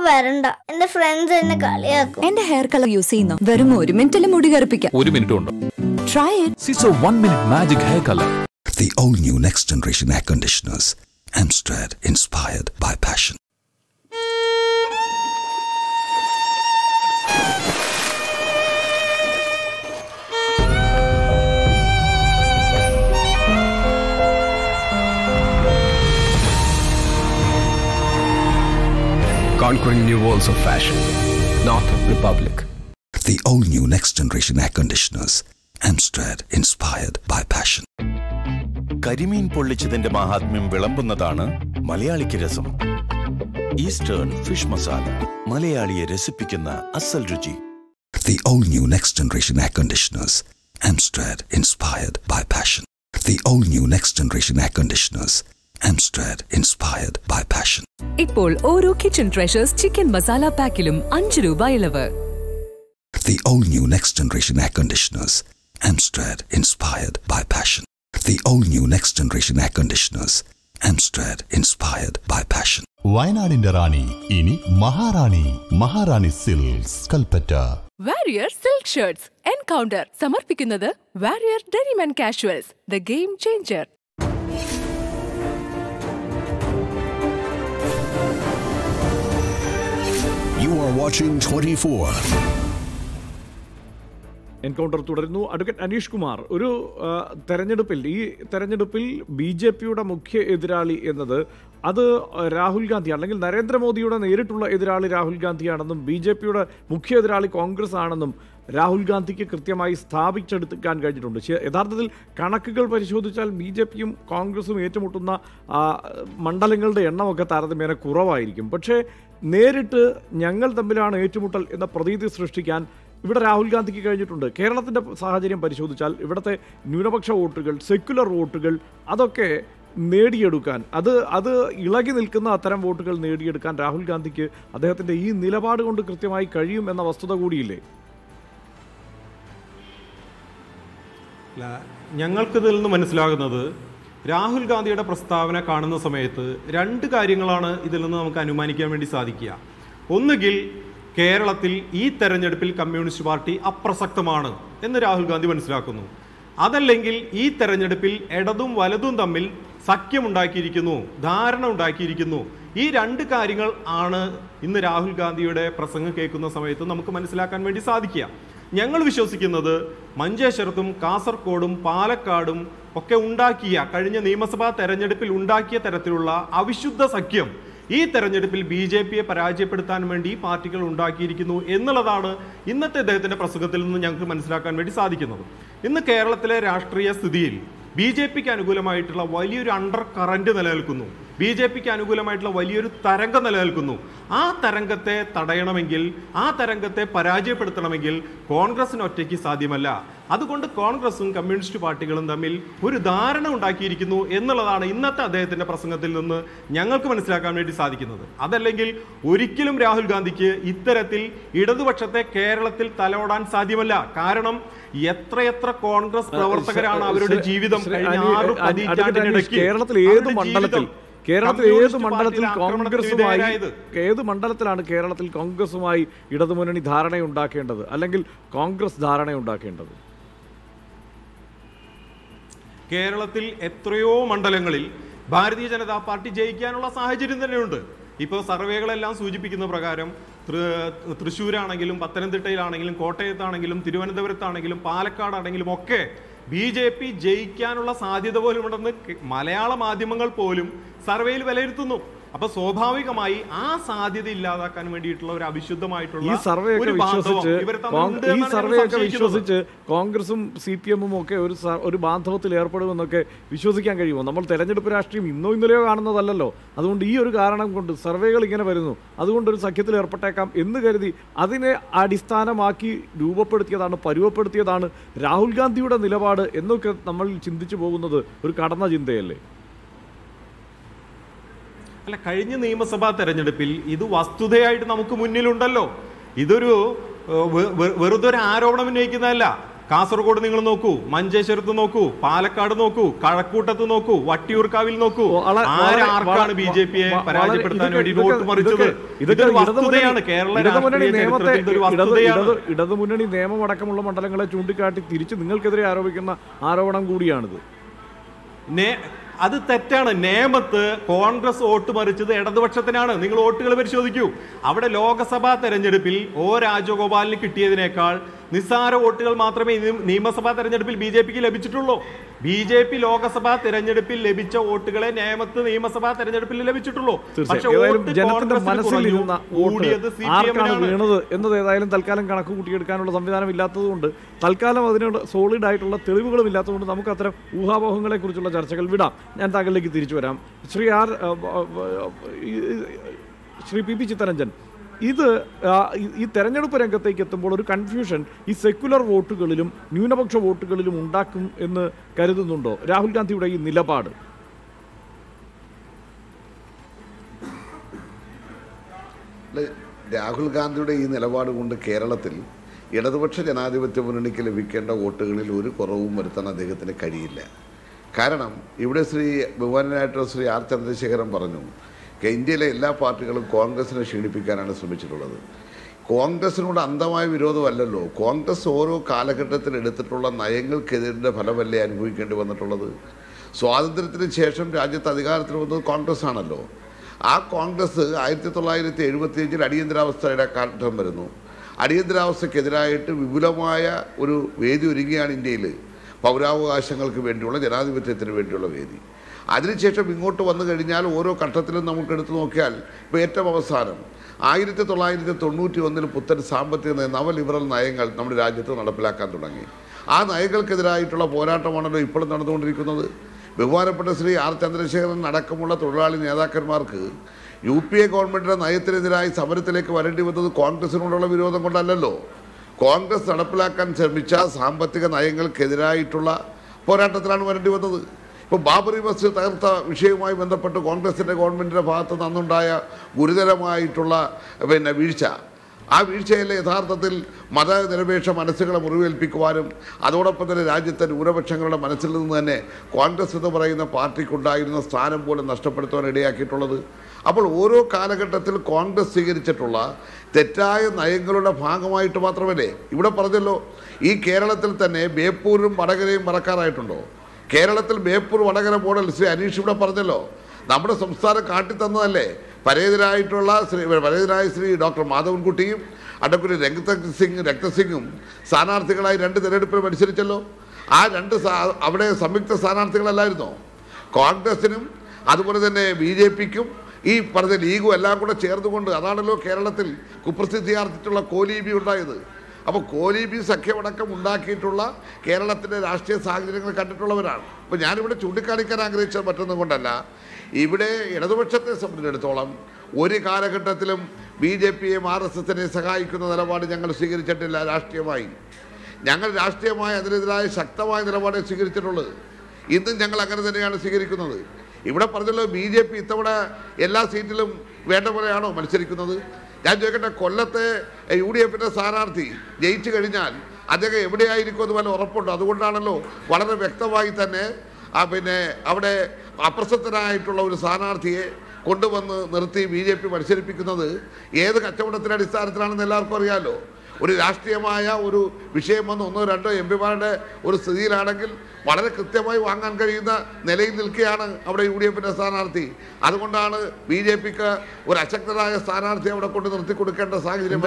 വരണ്ട, എന്റെ friends എന്നെ കളിയാക്കും. എന്റെ hair colour use ചെയ്യുന്നു, വെറും 1 മിനിറ്റിൽ മുടി കറുപ്പിക്കാം. 1 മിനിറ്റ് ഉണ്ടോ? Try it. Siso 1 minute magic hair color. The all-new next generation air conditioners. Amstrad, inspired by passion. Conquering new worlds of fashion. North Republic. The all-new next generation air conditioners. Amstrad, inspired by passion. കരിമീൻ പൊള്ളിച്ചതിന്റെ മഹാത്മ്യം വിളമ്പുന്നതാണ് മലയാളിക്ക് രസം. Eastern fish masala, മലയാളിയെ രസിപ്പിക്കുന്ന അസൽ രുചി. The all-new next generation air conditioners. Amstrad, inspired by passion. The all-new next generation air conditioners. Amstrad, inspired by passion. ഇപ്പോൾ ഓരോ kitchen treasures chicken masala പാക്കിലും 5 രൂപ ഇളവ്. The all-new next generation air conditioners. Amstrad, inspired by passion. The all-new next generation air conditioners. Amstrad, inspired by passion. വയനാടിന്റെ റാണി ഇനി Maharani. Maharani silks, Kalpetta. Warrior Silk Shirts Encounter സമർപ്പിക്കുന്നത് Warrior Denim and Casuals, the game changer. You are watching 24. Encounter തുടരുന്നു. Advocate Aneesh Kumar, ഒരു തെരഞ്ഞെടുപ്പിൽ BJPയുടെ മുഖ്യ എതിരാളി എന്നത് അത് രാഹുൽ ഗാന്ധി അല്ലെങ്കിൽ നരേന്ദ്രമോദിയുടെ നേരിട്ടുള്ള എതിരാളി രാഹുൽ ഗാന്ധിയാണെന്നും BJPയുടെ മുഖ്യ എതിരാളി കോൺഗ്രസ് ആണെന്നും രാഹുൽ ഗാന്ധിക്ക് കൃത്യമായി സ്ഥാപിച്ചെടുക്കാൻ കഴിഞ്ഞിട്ടുണ്ട്. യഥാർത്ഥത്തിൽ കണക്കുകൾ പരിശോധിച്ചാൽ BJPയും കോൺഗ്രസും ഏറ്റുമുട്ടുന്ന മണ്ഡലങ്ങളുടെ എണ്ണമൊക്കെ താരതമ്യേന കുറവായിരിക്കും. പക്ഷേ നേരിട്ട് ഞങ്ങൾ തമ്മിലാണ് ഏറ്റുമുട്ടൽ എന്ന പ്രതീതി സൃഷ്ടിക്കാൻ ഇവിടെ രാഹുൽ ഗാന്ധിക്ക് കഴിഞ്ഞിട്ടുണ്ട്. കേരളത്തിൻ്റെ സാഹചര്യം പരിശോധിച്ചാൽ ഇവിടുത്തെ ന്യൂനപക്ഷ വോട്ടുകൾ, സെക്യുലർ വോട്ടുകൾ, അതൊക്കെ നേടിയെടുക്കാൻ, അത് ഇളകി നിൽക്കുന്ന അത്തരം വോട്ടുകൾ നേടിയെടുക്കാൻ രാഹുൽ ഗാന്ധിക്ക് അദ്ദേഹത്തിൻ്റെ ഈ നിലപാട് കൊണ്ട് കൃത്യമായി കഴിയും എന്ന വസ്തുത കൂടിയില്ലേ? ഞങ്ങൾക്കിതിൽ നിന്ന് മനസ്സിലാകുന്നത്, രാഹുൽ ഗാന്ധിയുടെ പ്രസ്താവന കാണുന്ന സമയത്ത് 2 കാര്യങ്ങളാണ് ഇതിൽ നിന്ന് നമുക്ക് അനുമാനിക്കാൻ വേണ്ടി സാധിക്കുക. ഒന്നുകിൽ കേരളത്തിൽ ഈ തെരഞ്ഞെടുപ്പിൽ കമ്മ്യൂണിസ്റ്റ് പാർട്ടി അപ്രസക്തമാണ് എന്ന് രാഹുൽ ഗാന്ധി മനസ്സിലാക്കുന്നു. അതല്ലെങ്കിൽ ഈ തെരഞ്ഞെടുപ്പിൽ ഇടതും വലതും തമ്മിൽ സഖ്യമുണ്ടാക്കിയിരിക്കുന്നു, ധാരണ ഉണ്ടാക്കിയിരിക്കുന്നു. ഈ 2 കാര്യങ്ങൾ ആണ് ഇന്ന് രാഹുൽ ഗാന്ധിയുടെ പ്രസംഗം കേൾക്കുന്ന സമയത്ത് നമുക്ക് മനസ്സിലാക്കാൻ വേണ്ടി സാധിക്കുക. ഞങ്ങൾ വിശ്വസിക്കുന്നത് മഞ്ചേശ്വരത്തും കാസർഗോഡും പാലക്കാടും ഒക്കെ ഉണ്ടാക്കിയ, കഴിഞ്ഞ നിയമസഭാ തെരഞ്ഞെടുപ്പിൽ ഉണ്ടാക്കിയ തരത്തിലുള്ള അവിശുദ്ധ സഖ്യം ഈ തെരഞ്ഞെടുപ്പിൽ BJP-യെ പരാജയപ്പെടുത്താൻ വേണ്ടി ഈ പാർട്ടികൾ ഉണ്ടാക്കിയിരിക്കുന്നു എന്നുള്ളതാണ് ഇന്നത്തെ അദ്ദേഹത്തിന്റെ പ്രസംഗത്തിൽ നിന്ന് ഞങ്ങൾക്ക് മനസ്സിലാക്കാൻ വേണ്ടി സാധിക്കുന്നത്. ഇന്ന് കേരളത്തിലെ രാഷ്ട്രീയ സ്ഥിതിയിൽ BJP-ക്ക് അനുകൂലമായിട്ടുള്ള വലിയൊരു അണ്ടർ കറന്റ് നിലനിൽക്കുന്നു. BJP-ക്ക് അനുകൂലമായിട്ടുള്ള വലിയൊരു തരംഗം നിലനിൽക്കുന്നു. ആ തരംഗത്തെ തടയണമെങ്കിൽ, ആ തരംഗത്തെ പരാജയപ്പെടുത്തണമെങ്കിൽ കോൺഗ്രസിന് ഒറ്റയ്ക്ക് സാധ്യമല്ല. അതുകൊണ്ട് കോൺഗ്രസും കമ്മ്യൂണിസ്റ്റ് പാർട്ടികളും തമ്മിൽ ഒരു ധാരണ ഉണ്ടാക്കിയിരിക്കുന്നു എന്നുള്ളതാണ് ഇന്നത്തെ അദ്ദേഹത്തിന്റെ പ്രസംഗത്തിൽ നിന്ന് ഞങ്ങൾക്ക് മനസ്സിലാക്കാൻ വേണ്ടി സാധിക്കുന്നത്. അതല്ലെങ്കിൽ ഒരിക്കലും രാഹുൽ ഗാന്ധിക്ക് ഇത്തരത്തിൽ ഇടതുപക്ഷത്തെ കേരളത്തിൽ തലോടാൻ സാധ്യമല്ല. കാരണം എത്രയെത്ര കോൺഗ്രസ് പ്രവർത്തകരാണ് അവരുടെ ജീവിതം കഴിഞ്ഞ 6 പതിറ്റാണ്ടിനിടയ്ക്ക് ഏത് മണ്ഡലത്തിലാണ് കേരളത്തിൽ കോൺഗ്രസുമായി ഇടതുമുന്നണി ധാരണയുണ്ടാക്കേണ്ടത്, അല്ലെങ്കിൽ കോൺഗ്രസ് ധാരണയുണ്ടാക്കേണ്ടത്? കേരളത്തിൽ എത്രയോ മണ്ഡലങ്ങളിൽ ഭാരതീയ ജനതാ പാർട്ടി ജയിക്കാനുള്ള സാഹചര്യം തന്നെയുണ്ട്. ഇപ്പോൾ സർവേകളെല്ലാം സൂചിപ്പിക്കുന്ന പ്രകാരം തൃശ്ശൂരാണെങ്കിലും പത്തനംതിട്ടയിലാണെങ്കിലും കോട്ടയത്താണെങ്കിലും തിരുവനന്തപുരത്താണെങ്കിലും പാലക്കാടാണെങ്കിലും ഒക്കെ BJP ജയിക്കാനുള്ള സാധ്യത പോലും ഉണ്ടെന്ന് മലയാള മാധ്യമങ്ങൾ പോലും സർവേയിൽ വിലയിരുത്തുന്നു. അപ്പൊ സ്വാഭാവികമായി ആ സാധ്യത ഇല്ലാതാക്കാൻ വേണ്ടിയിട്ടുള്ള ഒരു അവിശുദ്ധമായിട്ടുള്ള ഈ സർവേയൊക്കെ വിശ്വസിച്ച് കോൺഗ്രസും CPM-ഉം ഒക്കെ ഒരു ബാന്ധവത്തിൽ ഏർപ്പെടുമെന്നൊക്കെ വിശ്വസിക്കാൻ കഴിയുമോ? നമ്മൾ തെരഞ്ഞെടുപ്പ് രാഷ്ട്രീയം ഇന്നോ ഇന്നലെയോ കാണുന്നതല്ലല്ലോ. അതുകൊണ്ട് ഈ ഒരു കാരണം കൊണ്ട് സർവേകൾ ഇങ്ങനെ വരുന്നു, അതുകൊണ്ട് ഒരു സഖ്യത്തിൽ ഏർപ്പെട്ടേക്കാം എന്ന് കരുതി അതിനെ അടിസ്ഥാനമാക്കി രൂപപ്പെടുത്തിയതാണ്, പരുവപ്പെടുത്തിയതാണ് രാഹുൽ ഗാന്ധിയുടെ നിലപാട് എന്നൊക്കെ നമ്മൾ ചിന്തിച്ചു പോകുന്നത് ഒരു കടന്ന ചിന്തയല്ലേ? അല്ല, കഴിഞ്ഞ നിയമസഭാ തെരഞ്ഞെടുപ്പിൽ ഇത് വസ്തുതയായിട്ട് നമുക്ക് മുന്നിലുണ്ടല്ലോ. ഇതൊരു വെറുതെ ഒരു ആരോപണം ഉന്നയിക്കുന്നതല്ല. കാസർഗോഡ് നിങ്ങൾ നോക്കൂ, മഞ്ചേശ്വരത്ത് നോക്കൂ, പാലക്കാട് നോക്കൂ, കഴക്കൂട്ടത്ത് നോക്കൂ, വട്ടിയൂർക്കാവിൽ നോക്കൂ. ആർക്കാണ് BJP-യെ പരാജയപ്പെടുത്താൻ വേണ്ടി വോട്ട് മറിച്ചത്? ഇതൊരു വസ്തുതയാണ്. കേരള ഇടതുമുന്നണി നിയമമടക്കമുള്ള മണ്ഡലങ്ങളെ ചൂണ്ടിക്കാട്ടി തിരിച്ച് നിങ്ങൾക്കെതിരെ ആരോപിക്കുന്ന ആരോപണം കൂടിയാണിത്. അത് തെറ്റാണ്. നേമത്ത് കോൺഗ്രസ് വോട്ട് മറിച്ചത് ഇടതുപക്ഷത്തിനാണ്. നിങ്ങൾ വോട്ടുകൾ പരിശോധിക്കൂ. അവിടെ ലോക്സഭാ തെരഞ്ഞെടുപ്പിൽ രാജഗോപാലിന് കിട്ടിയതിനേക്കാൾ നിസ്സാര വോട്ടുകൾ മാത്രമേ നിയമസഭാ തെരഞ്ഞെടുപ്പിൽ BJP-ക്ക് ലഭിച്ചിട്ടുള്ളൂ. BJP ലോക്സഭാ തെരഞ്ഞെടുപ്പിൽ ലഭിച്ച വോട്ടുകളെ നേമത്ത് നിയമസഭാ തെരഞ്ഞെടുപ്പിൽ ലഭിച്ചിട്ടുള്ളൂ. പക്ഷേ ജനത്തിന്റെ മനസ്സിലിരുന്ന വോട്ട് ആർക്കാണ് വീണത് എന്നത് ഏതായാലും തൽക്കാലം കണക്ക് കൂട്ടിയെടുക്കാനുള്ള സംവിധാനം ഇല്ലാത്തതുകൊണ്ട്, തൽക്കാലം അതിനോട് സോളിഡ് ആയിട്ടുള്ള തെളിവുകളും ഇല്ലാത്തതുകൊണ്ട് നമുക്ക് അത്തരം ഊഹാപോഹങ്ങളെ കുറിച്ചുള്ള ചർച്ചകൾ വിടാം. ഞാൻ താങ്കളിലേക്ക് തിരിച്ചു വരാം. ശ്രീ PP ചിത്തരഞ്ജൻ, ഇത് ഈ തെരഞ്ഞെടുപ്പ് രംഗത്തേക്ക് എത്തുമ്പോൾ ഒരു കൺഫ്യൂഷൻ ഈ സെക്യുലർ വോട്ടുകളിലും ന്യൂനപക്ഷ വോട്ടുകളിലും ഉണ്ടാക്കും എന്ന് കരുതുന്നുണ്ടോ രാഹുൽ ഗാന്ധിയുടെ ഈ നിലപാട്? രാഹുൽ ഗാന്ധിയുടെ ഈ നിലപാട് കൊണ്ട് കേരളത്തിൽ ഇടതുപക്ഷ ജനാധിപത്യ മുന്നണിക്ക് ലഭിക്കേണ്ട വോട്ടുകളിൽ ഒരു കുറവും വരുത്താൻ അദ്ദേഹത്തിന് കഴിയില്ല. കാരണം ഇവിടെ ബഹുമാനനായിട്ടുള്ള ശ്രീ R ചന്ദ്രശേഖരൻ പറഞ്ഞു, ഇന്ത്യയിലെ എല്ലാ പാർട്ടികളും കോൺഗ്രസിനെ ക്ഷീണിപ്പിക്കാനാണ് ശ്രമിച്ചിട്ടുള്ളത്. കോൺഗ്രസിനോട് അന്ധമായ വിരോധമല്ലല്ലോ. കോൺഗ്രസ് ഓരോ കാലഘട്ടത്തിൽ എടുത്തിട്ടുള്ള നയങ്ങൾക്കെതിരെ ഫലമല്ലേ അനുഭവിക്കേണ്ടി വന്നിട്ടുള്ളത്. സ്വാതന്ത്ര്യത്തിന് ശേഷം രാജ്യത്ത് അധികാരത്തിൽ വന്നത് കോൺഗ്രസ് ആണല്ലോ. ആ കോൺഗ്രസ് 1975 അടിയന്തരാവസ്ഥയുടെ കാലഘട്ടം വരുന്നു. അടിയന്തരാവസ്ഥക്കെതിരായിട്ട് വിപുലമായ ഒരു വേദി ഒരുങ്ങിയാണ് ഇന്ത്യയിൽ, പൗരാവകാശങ്ങൾക്ക് വേണ്ടിയുള്ള, ജനാധിപത്യത്തിന് വേണ്ടിയുള്ള വേദി. അതിനുശേഷം ഇങ്ങോട്ട് വന്നു കഴിഞ്ഞാൽ ഓരോ ഘട്ടത്തിലും നമുക്ക് എടുത്തു നോക്കിയാൽ ഇപ്പോൾ ഏറ്റവും അവസാനം 1991 പുത്തൻ സാമ്പത്തിക നവലിബറൽ നയങ്ങൾ നമ്മുടെ രാജ്യത്ത് നടപ്പിലാക്കാൻ തുടങ്ങി. ആ നയങ്ങൾക്കെതിരായിട്ടുള്ള പോരാട്ടമാണല്ലോ ഇപ്പോഴും നടന്നുകൊണ്ടിരിക്കുന്നത്. ബഹുമാനപ്പെട്ട ശ്രീ R ചന്ദ്രശേഖരൻ അടക്കമുള്ള തൊഴിലാളി നേതാക്കന്മാർക്ക് UPA ഗവൺമെൻറ്റിൻ്റെ നയത്തിനെതിരായി സമരത്തിലേക്ക് വരേണ്ടി വന്നത് കോൺഗ്രസിനോടുള്ള വിരോധം കൊണ്ടല്ലല്ലോ. കോൺഗ്രസ് നടപ്പിലാക്കാൻ ശ്രമിച്ച സാമ്പത്തിക നയങ്ങൾക്കെതിരായിട്ടുള്ള പോരാട്ടത്തിലാണ് വരേണ്ടി വന്നത്. ഇപ്പോൾ ബാബറി മസ്ജിദ് തകർത്ത വിഷയവുമായി ബന്ധപ്പെട്ട് കോൺഗ്രസിൻ്റെ ഗവൺമെൻറ്റിൻ്റെ ഭാഗത്ത് നിന്നുണ്ടായ ഗുരുതരമായിട്ടുള്ള വീഴ്ച, ആ വീഴ്ചയിലെ യഥാർത്ഥത്തിൽ മതനിരപേക്ഷ മനസ്സുകളെ മുറിവേൽപ്പിക്കുവാനും അതോടൊപ്പം തന്നെ രാജ്യത്തെ ന്യൂനപക്ഷങ്ങളുടെ മനസ്സിൽ നിന്ന് തന്നെ കോൺഗ്രസ് എന്ന് പറയുന്ന പാർട്ടിക്കുണ്ടായിരുന്ന സ്ഥാനം പോലും നഷ്ടപ്പെടുത്താൻ ഇടയാക്കിയിട്ടുള്ളത്. അപ്പോൾ ഓരോ കാലഘട്ടത്തിൽ കോൺഗ്രസ് സ്വീകരിച്ചിട്ടുള്ള തെറ്റായ നയങ്ങളുടെ ഭാഗമായിട്ട് മാത്രമല്ലേ ഇവിടെ പറഞ്ഞല്ലോ. ഈ കേരളത്തിൽ തന്നെ ബേപ്പൂരും വടകരയും മറക്കാറായിട്ടുണ്ടോ? കേരളത്തിൽ ബേപ്പൂർ വടകര മോഡൽ ശ്രീ അനീഷ് ഇവിടെ പറഞ്ഞല്ലോ. നമ്മുടെ സംസ്ഥാനം കാട്ടിത്തന്നതല്ലേ. പരേതരായ ശ്രീ ഡോക്ടർ മാധവൻകുട്ടിയും അഡ്വക്കേറ്റ് രക്തസിംഗും സ്ഥാനാർത്ഥികളായി 2 തിരഞ്ഞെടുപ്പിൽ മത്സരിച്ചല്ലോ. ആ അവിടെ സംയുക്ത സ്ഥാനാർത്ഥികളല്ലായിരുന്നോ? കോൺഗ്രസിനും അതുപോലെ തന്നെ BJP-ക്കും ഈ പറഞ്ഞ ലീഗും എല്ലാം കൂടെ ചേർന്നുകൊണ്ട്. അതാണല്ലോ കേരളത്തിൽ കുപ്രസിദ്ധിയാർജിച്ചിട്ടുള്ള കോലീബി ഉണ്ടായത്. അപ്പോൾ കോലീബി സഖ്യമടക്കം ഉണ്ടാക്കിയിട്ടുള്ള കേരളത്തിൻ്റെ രാഷ്ട്രീയ സാഹചര്യങ്ങൾ കണ്ടിട്ടുള്ളവരാണ്. അപ്പോൾ ഞാനിവിടെ ചൂണ്ടിക്കാണിക്കാൻ ആഗ്രഹിച്ചത് മറ്റൊന്നും കൊണ്ടല്ല, ഇവിടെ ഇടതുപക്ഷത്തെ സംബന്ധിച്ചിടത്തോളം ഒരു കാലഘട്ടത്തിലും BJPയെയും RSSനെയും സഹായിക്കുന്ന നിലപാട് ഞങ്ങൾ സ്വീകരിച്ചിട്ടില്ല. രാഷ്ട്രീയമായി ഞങ്ങൾ അതിനെതിരായ ശക്തമായ നിലപാടേ സ്വീകരിച്ചിട്ടുള്ളത്. ഇന്നും ഞങ്ങൾ അങ്ങനെ തന്നെയാണ് സ്വീകരിക്കുന്നത്. ഇവിടെ പറഞ്ഞല്ലോ BJP ഇത്തവണ എല്ലാ സീറ്റിലും വേണ്ട പോലെയാണോ മത്സരിക്കുന്നത്? ഞാൻ ചോദിക്കട്ടെ, കൊല്ലത്തെ UDFന്റെ സ്ഥാനാർത്ഥി ജയിച്ചു കഴിഞ്ഞാൽ അദ്ദേഹം എവിടെയായിരിക്കും എന്ന് വല്ല ഉറപ്പുണ്ടോ? അതുകൊണ്ടാണല്ലോ വളരെ വ്യക്തമായി തന്നെ അവിടെ അപ്രസക്തനായിട്ടുള്ള ഒരു സ്ഥാനാർത്ഥിയെ കൊണ്ടുവന്ന് നിർത്തി BJP മത്സരിപ്പിക്കുന്നത്. ഏത് കച്ചവടത്തിൻ്റെ അടിസ്ഥാനത്തിലാണെന്ന് എല്ലാവർക്കും അറിയാമല്ലോ. ഒരു രാഷ്ട്രീയമായ ഒരു വിഷയം വന്ന് 1-2 MPമാരുടെ ഒരു സ്ഥിതിയിലാണെങ്കിൽ വളരെ കൃത്യമായി വാങ്ങാൻ കഴിയുന്ന നിലയിൽ നിൽക്കുകയാണ് അവിടെ UDFന്റെ സ്ഥാനാർത്ഥി. അതുകൊണ്ടാണ് BJPക്ക് ഒരു അശക്തനായ സ്ഥാനാർത്ഥി അവിടെ കൊണ്ട് നിർത്തി കൊടുക്കേണ്ട സാഹചര്യം.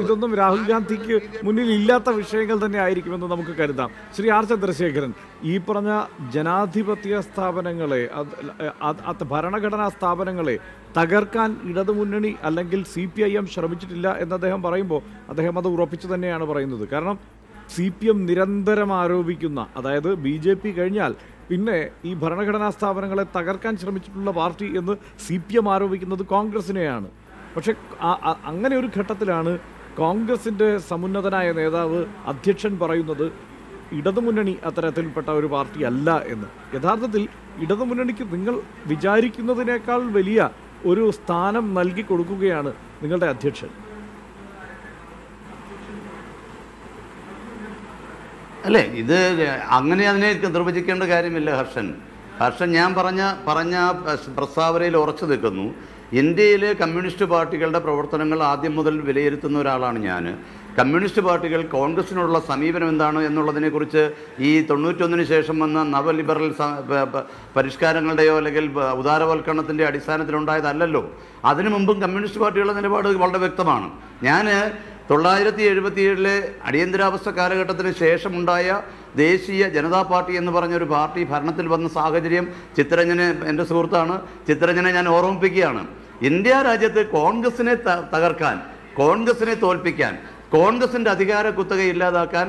ഇതൊന്നും രാഹുൽ ഗാന്ധിക്ക് മുന്നിൽ ഇല്ലാത്ത വിഷയങ്ങൾ തന്നെ ആയിരിക്കുമെന്ന് നമുക്ക് കരുതാം. ശ്രീ R ചന്ദ്രശേഖരൻ, ഈ പറഞ്ഞ ജനാധിപത്യ സ്ഥാപനങ്ങളെ, ഭരണഘടനാ സ്ഥാപനങ്ങളെ തകർക്കാൻ ഇടതുമുന്നണി അല്ലെങ്കിൽ CPIM ശ്രമിച്ചിട്ടില്ല എന്ന് അദ്ദേഹം പറയുമ്പോൾ അദ്ദേഹം അത് ഉറപ്പിച്ചു തന്നെയാണ് പറയുന്നത്. കാരണം CPM നിരന്തരം ആരോപിക്കുന്ന, അതായത് BJP കഴിഞ്ഞാൽ പിന്നെ ഈ ഭരണഘടനാ സ്ഥാപനങ്ങളെ തകർക്കാൻ ശ്രമിച്ചിട്ടുള്ള പാർട്ടി എന്ന് CPM ആരോപിക്കുന്നത് കോൺഗ്രസിനെയാണ്. പക്ഷെ അങ്ങനെ ഒരു ഘട്ടത്തിലാണ് കോൺഗ്രസിൻ്റെ സമുന്നതനായ നേതാവ് അധ്യക്ഷൻ പറയുന്നത് ഇടതുമുന്നണി അത്തരത്തിൽപ്പെട്ട ഒരു പാർട്ടി അല്ല എന്ന്. യഥാർത്ഥത്തിൽ ഇടതുമുന്നണിക്ക് നിങ്ങൾ വിചാരിക്കുന്നതിനേക്കാൾ വലിയ ഒരു സ്ഥാനം നൽകി കൊടുക്കുകയാണ് നിങ്ങളുടെ അധ്യക്ഷൻ. അല്ലേ, ഇത് അങ്ങനെ അതിനെ നിർവചിക്കേണ്ട കാര്യമില്ല ഹർഷൻ. ഞാൻ പറഞ്ഞ പ്രസ്താവനയിൽ ഉറച്ചു നിൽക്കുന്നു. ഇന്ത്യയിലെ കമ്മ്യൂണിസ്റ്റ് പാർട്ടികളുടെ പ്രവർത്തനങ്ങൾ ആദ്യം മുതൽ വിലയിരുത്തുന്ന ഒരാളാണ് ഞാൻ. കമ്മ്യൂണിസ്റ്റ് പാർട്ടികൾ കോൺഗ്രസിനോടുള്ള സമീപനം എന്താണ് എന്നുള്ളതിനെക്കുറിച്ച് ഈ 91-ന് ശേഷം വന്ന നവലിബറൽ പരിഷ്കാരങ്ങളുടെയോ അല്ലെങ്കിൽ ഉദാരവൽക്കരണത്തിൻ്റെ അടിസ്ഥാനത്തിലുണ്ടായതല്ലല്ലോ. അതിനു മുമ്പും കമ്മ്യൂണിസ്റ്റ് പാർട്ടികളുടെ നിലപാട് വളരെ വ്യക്തമാണ്. ഞാൻ 1977 അടിയന്തരാവസ്ഥ കാലഘട്ടത്തിന് ശേഷമുണ്ടായ ദേശീയ ജനതാ പാർട്ടി എന്ന് പറഞ്ഞൊരു പാർട്ടി ഭരണത്തിൽ വന്ന സാഹചര്യം ചിത്തരഞ്ജനെ, എൻ്റെ സുഹൃത്താണ്, ചിത്തരഞ്ജനെ ഞാൻ ഓർമ്മിപ്പിക്കുകയാണ്. ഇന്ത്യ രാജ്യത്ത് കോൺഗ്രസിനെ തകർക്കാൻ, കോൺഗ്രസിനെ തോൽപ്പിക്കാൻ, കോൺഗ്രസിൻ്റെ അധികാര കുത്തക ഇല്ലാതാക്കാൻ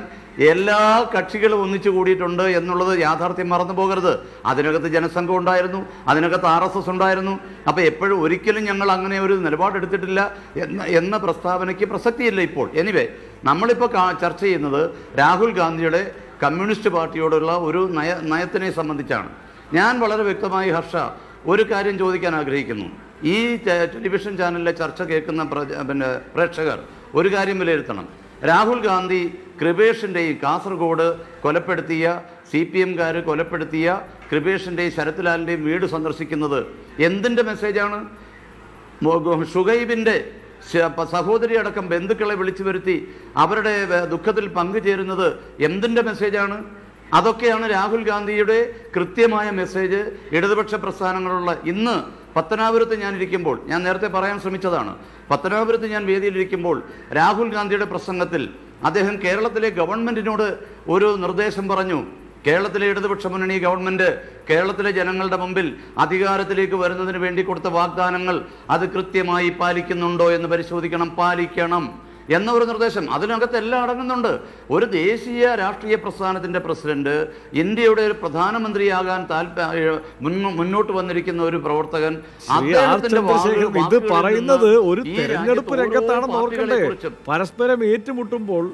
എല്ലാ കക്ഷികളും ഒന്നിച്ചു കൂടിയിട്ടുണ്ട് എന്നുള്ളത് യാഥാർത്ഥ്യം മറന്നു പോകരുത്. അതിനകത്ത് ജനസംഘം ഉണ്ടായിരുന്നു, അതിനകത്ത് RSS ഉണ്ടായിരുന്നു. അപ്പോൾ എപ്പോഴും ഒരിക്കലും ഞങ്ങൾ അങ്ങനെ ഒരു നിലപാടെടുത്തിട്ടില്ല എന്ന പ്രസ്താവനയ്ക്ക് പ്രസക്തിയില്ല ഇപ്പോൾ. എനിവേ, നമ്മളിപ്പോൾ ചർച്ച ചെയ്യുന്നത് രാഹുൽ ഗാന്ധിയുടെ കമ്മ്യൂണിസ്റ്റ് പാർട്ടിയോടുള്ള ഒരു നയത്തിനെ സംബന്ധിച്ചാണ്. ഞാൻ വളരെ വ്യക്തമായി ഹർഷ ഒരു കാര്യം ചോദിക്കാൻ ആഗ്രഹിക്കുന്നു. ഈ ടെലിവിഷൻ ചാനലിലെ ചർച്ച കേൾക്കുന്ന പ്രേക്ഷകർ ഒരു കാര്യം വിലയിരുത്തണം. രാഹുൽ ഗാന്ധി കൃപേഷിൻ്റെയും കാസർഗോഡ് കൊലപ്പെടുത്തിയ CPMകാർ കൊലപ്പെടുത്തിയ കൃപേഷിൻ്റെയും ശരത്ലാലിൻ്റെയും വീട് സന്ദർശിക്കുന്നത് എന്തിൻ്റെ മെസ്സേജാണ്? ഷുഹൈബിൻ്റെ സഹോദരി അടക്കം ബന്ധുക്കളെ വിളിച്ചു വരുത്തി അവരുടെ ദുഃഖത്തിൽ പങ്കുചേരുന്നത് എന്തിൻ്റെ മെസ്സേജാണ്? അതൊക്കെയാണ് രാഹുൽ ഗാന്ധിയുടെ കൃത്യമായ മെസ്സേജ്. ഇടതുപക്ഷ പ്രസ്ഥാനങ്ങളുള്ള ഇന്ന് പത്തനാപുരത്ത് ഞാനിരിക്കുമ്പോൾ, ഞാൻ നേരത്തെ പറയാൻ ശ്രമിച്ചതാണ്, പത്തനാപുരത്ത് ഞാൻ വേദിയിലിരിക്കുമ്പോൾ രാഹുൽ ഗാന്ധിയുടെ പ്രസംഗത്തിൽ അദ്ദേഹം കേരളത്തിലെ ഗവൺമെൻറ്റിനോട് ഒരു നിർദ്ദേശം പറഞ്ഞു. കേരളത്തിലെ ഇടതുപക്ഷ മുന്നണി ഗവൺമെൻറ് കേരളത്തിലെ ജനങ്ങളുടെ മുമ്പിൽ അധികാരത്തിലേക്ക് വരുന്നതിന് വേണ്ടി കൊടുത്ത വാഗ്ദാനങ്ങൾ അത് കൃത്യമായി പാലിക്കുന്നുണ്ടോ എന്ന് പരിശോധിക്കണം, പാലിക്കണം എന്ന ഒരു നിർദ്ദേശം. അതിനകത്ത് എല്ലാം അടങ്ങുന്നുണ്ട്. ഒരു ദേശീയ രാഷ്ട്രീയ പ്രസ്ഥാനത്തിൻ്റെ പ്രസിഡന്റ്, ഇന്ത്യയുടെ ഒരു പ്രധാനമന്ത്രിയാകാൻ മുന്നോട്ട് വന്നിരിക്കുന്ന ഒരു പ്രവർത്തകൻ, ഇത് പറയുന്നത് ഒരു തെരഞ്ഞെടുപ്പ് രംഗത്താണെന്ന് ഓർക്കണ്ടേ? പരസ്പരം ഏറ്റുമുട്ടുമ്പോൾ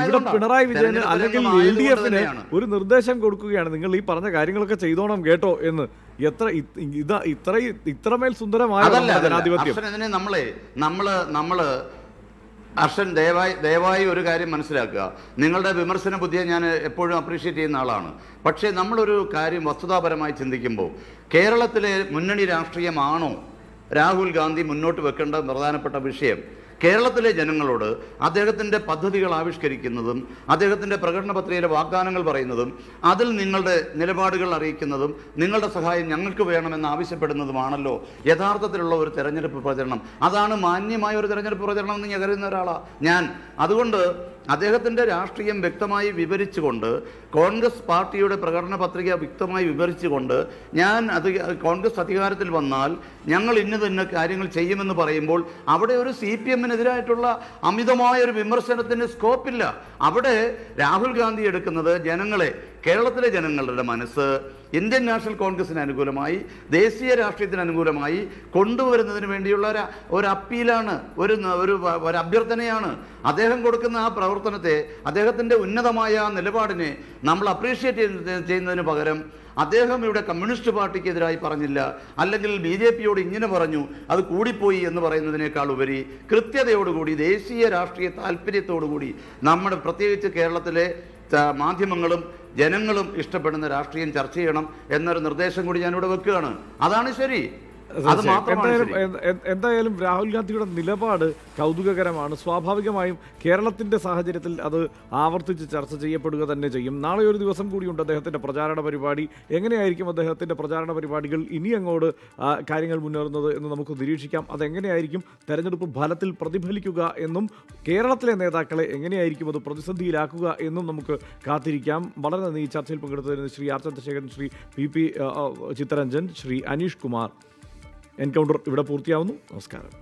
ഇവിടെ പിണറായി വിജയന് അല്ലെങ്കിൽ LDFന് ഒരു നിർദ്ദേശം കൊടുക്കുകയാണ്, നിങ്ങൾ ഈ പറഞ്ഞ കാര്യങ്ങളൊക്കെ ചെയ്തോണം കേട്ടോ എന്ന്. ഇത്രമേൽ സുന്ദരമായ ജനാധിപത്യം. നമ്മള് ഹർഷൻ ദയവായി ഒരു കാര്യം മനസ്സിലാക്കുക. നിങ്ങളുടെ വിമർശന ബുദ്ധിയെ ഞാൻ എപ്പോഴും അപ്രീഷിയേറ്റ് ചെയ്യുന്ന ആളാണ്. പക്ഷേ നമ്മളൊരു കാര്യം വസ്തുതാപരമായി ചിന്തിക്കുമ്പോൾ കേരളത്തിലെ മുന്നണി രാഷ്ട്രീയമാണോ രാഹുൽ ഗാന്ധി മുന്നോട്ട് വെക്കേണ്ട പ്രധാനപ്പെട്ട വിഷയം? കേരളത്തിലെ ജനങ്ങളോട് അദ്ദേഹത്തിൻ്റെ പദ്ധതികൾ ആവിഷ്കരിക്കുന്നതും അദ്ദേഹത്തിൻ്റെ പ്രകടന പത്രികയിലെ വാഗ്ദാനങ്ങൾ പറയുന്നതും അതിൽ നിങ്ങളുടെ നിലപാടുകൾ അറിയിക്കുന്നതും നിങ്ങളുടെ സഹായം ഞങ്ങൾക്ക് വേണമെന്ന് ആവശ്യപ്പെടുന്നതുമാണല്ലോ യഥാർത്ഥത്തിലുള്ള ഒരു തെരഞ്ഞെടുപ്പ് പ്രചരണം. അതാണ് മാന്യമായ ഒരു തെരഞ്ഞെടുപ്പ് പ്രചരണം എന്ന് ഞാൻ കരുതുന്ന ഒരാളാണ് ഞാൻ. അതുകൊണ്ട് അദ്ദേഹത്തിൻ്റെ രാഷ്ട്രീയം വ്യക്തമായി വിവരിച്ചുകൊണ്ട്, കോൺഗ്രസ് പാർട്ടിയുടെ പ്രകടന പത്രിക വ്യക്തമായി വിവരിച്ചുകൊണ്ട്, കോൺഗ്രസ് അധികാരത്തിൽ വന്നാൽ ഞങ്ങൾ ഇന്ന കാര്യങ്ങൾ ചെയ്യുമെന്ന് പറയുമ്പോൾ അവിടെ ഒരു CPM-നെതിരായിട്ടുള്ള അമിതമായൊരു വിമർശനത്തിന് സ്കോപ്പില്ല. അവിടെ രാഹുൽ ഗാന്ധി എടുക്കുന്നത് കേരളത്തിലെ ജനങ്ങളുടെ മനസ്സ് ഇന്ത്യൻ നാഷണൽ കോൺഗ്രസിന് അനുകൂലമായി, ദേശീയ രാഷ്ട്രീയത്തിന് അനുകൂലമായി കൊണ്ടുവരുന്നതിന് വേണ്ടിയുള്ള ഒരു അപ്പീലാണ്, ഒരു അഭ്യർത്ഥനയാണ്. അദ്ദേഹം കൊടുക്കുന്ന ആ പ്രവർത്തനത്തെ, അദ്ദേഹത്തിൻ്റെ ഉന്നതമായ നിലപാടിനെ നമ്മൾ അപ്രീഷിയേറ്റ് ചെയ്യുന്നതിന് പകരം അദ്ദേഹം ഇവിടെ കമ്മ്യൂണിസ്റ്റ് പാർട്ടിക്കെതിരായി പറഞ്ഞില്ല, അല്ലെങ്കിൽ BJP-യോട് ഇങ്ങനെ പറഞ്ഞു, അത് കൂടിപ്പോയി എന്ന് പറയുന്നതിനേക്കാൾ ഉപരി കൃത്യതയോടുകൂടി ദേശീയ രാഷ്ട്രീയ താല്പര്യത്തോടുകൂടി നമ്മുടെ പ്രത്യേകിച്ച് കേരളത്തിലെ മാധ്യമങ്ങളും ജനങ്ങളും ഇഷ്ടപ്പെടുന്ന രാഷ്ട്രീയം ചർച്ച ചെയ്യണം എന്നൊരു നിർദ്ദേശം കൂടി ഞാനിവിടെ വെക്കുകയാണ്. അതാണ് ശരി. എന്തായാലും രാഹുൽ ഗാന്ധിയുടെ നിലപാട് കൗതുകകരമാണ്. സ്വാഭാവികമായും കേരളത്തിന്റെ സാഹചര്യത്തിൽ അത് ആവർത്തിച്ച് ചർച്ച ചെയ്യപ്പെടുക തന്നെ ചെയ്യും. നാളെ ഒരു ദിവസം കൂടിയുണ്ട് അദ്ദേഹത്തിന്റെ പ്രചാരണ പരിപാടി. എങ്ങനെയായിരിക്കും അദ്ദേഹത്തിന്റെ പ്രചാരണ പരിപാടികൾ ഇനി അങ്ങോട്ട് കാര്യങ്ങൾ മുന്നേറുന്നത് എന്ന് നമുക്ക് നിരീക്ഷിക്കാം. അതെങ്ങനെയായിരിക്കും തെരഞ്ഞെടുപ്പ് ഫലത്തിൽ പ്രതിഫലിക്കുക എന്നും കേരളത്തിലെ നേതാക്കളെ എങ്ങനെയായിരിക്കും അത് പ്രതിസന്ധിയിലാക്കുക എന്നും നമുക്ക് കാത്തിരിക്കാം. വളരെ നന്ദി ഈ ചർച്ചയിൽ പങ്കെടുത്തതിന് Shri R Chandrasekharan, Shri PP Chittaranjan, Shri Aneesh Kumar. Encounter ഇവിടെ പൂർത്തിയാവുന്നു. നമസ്കാരം.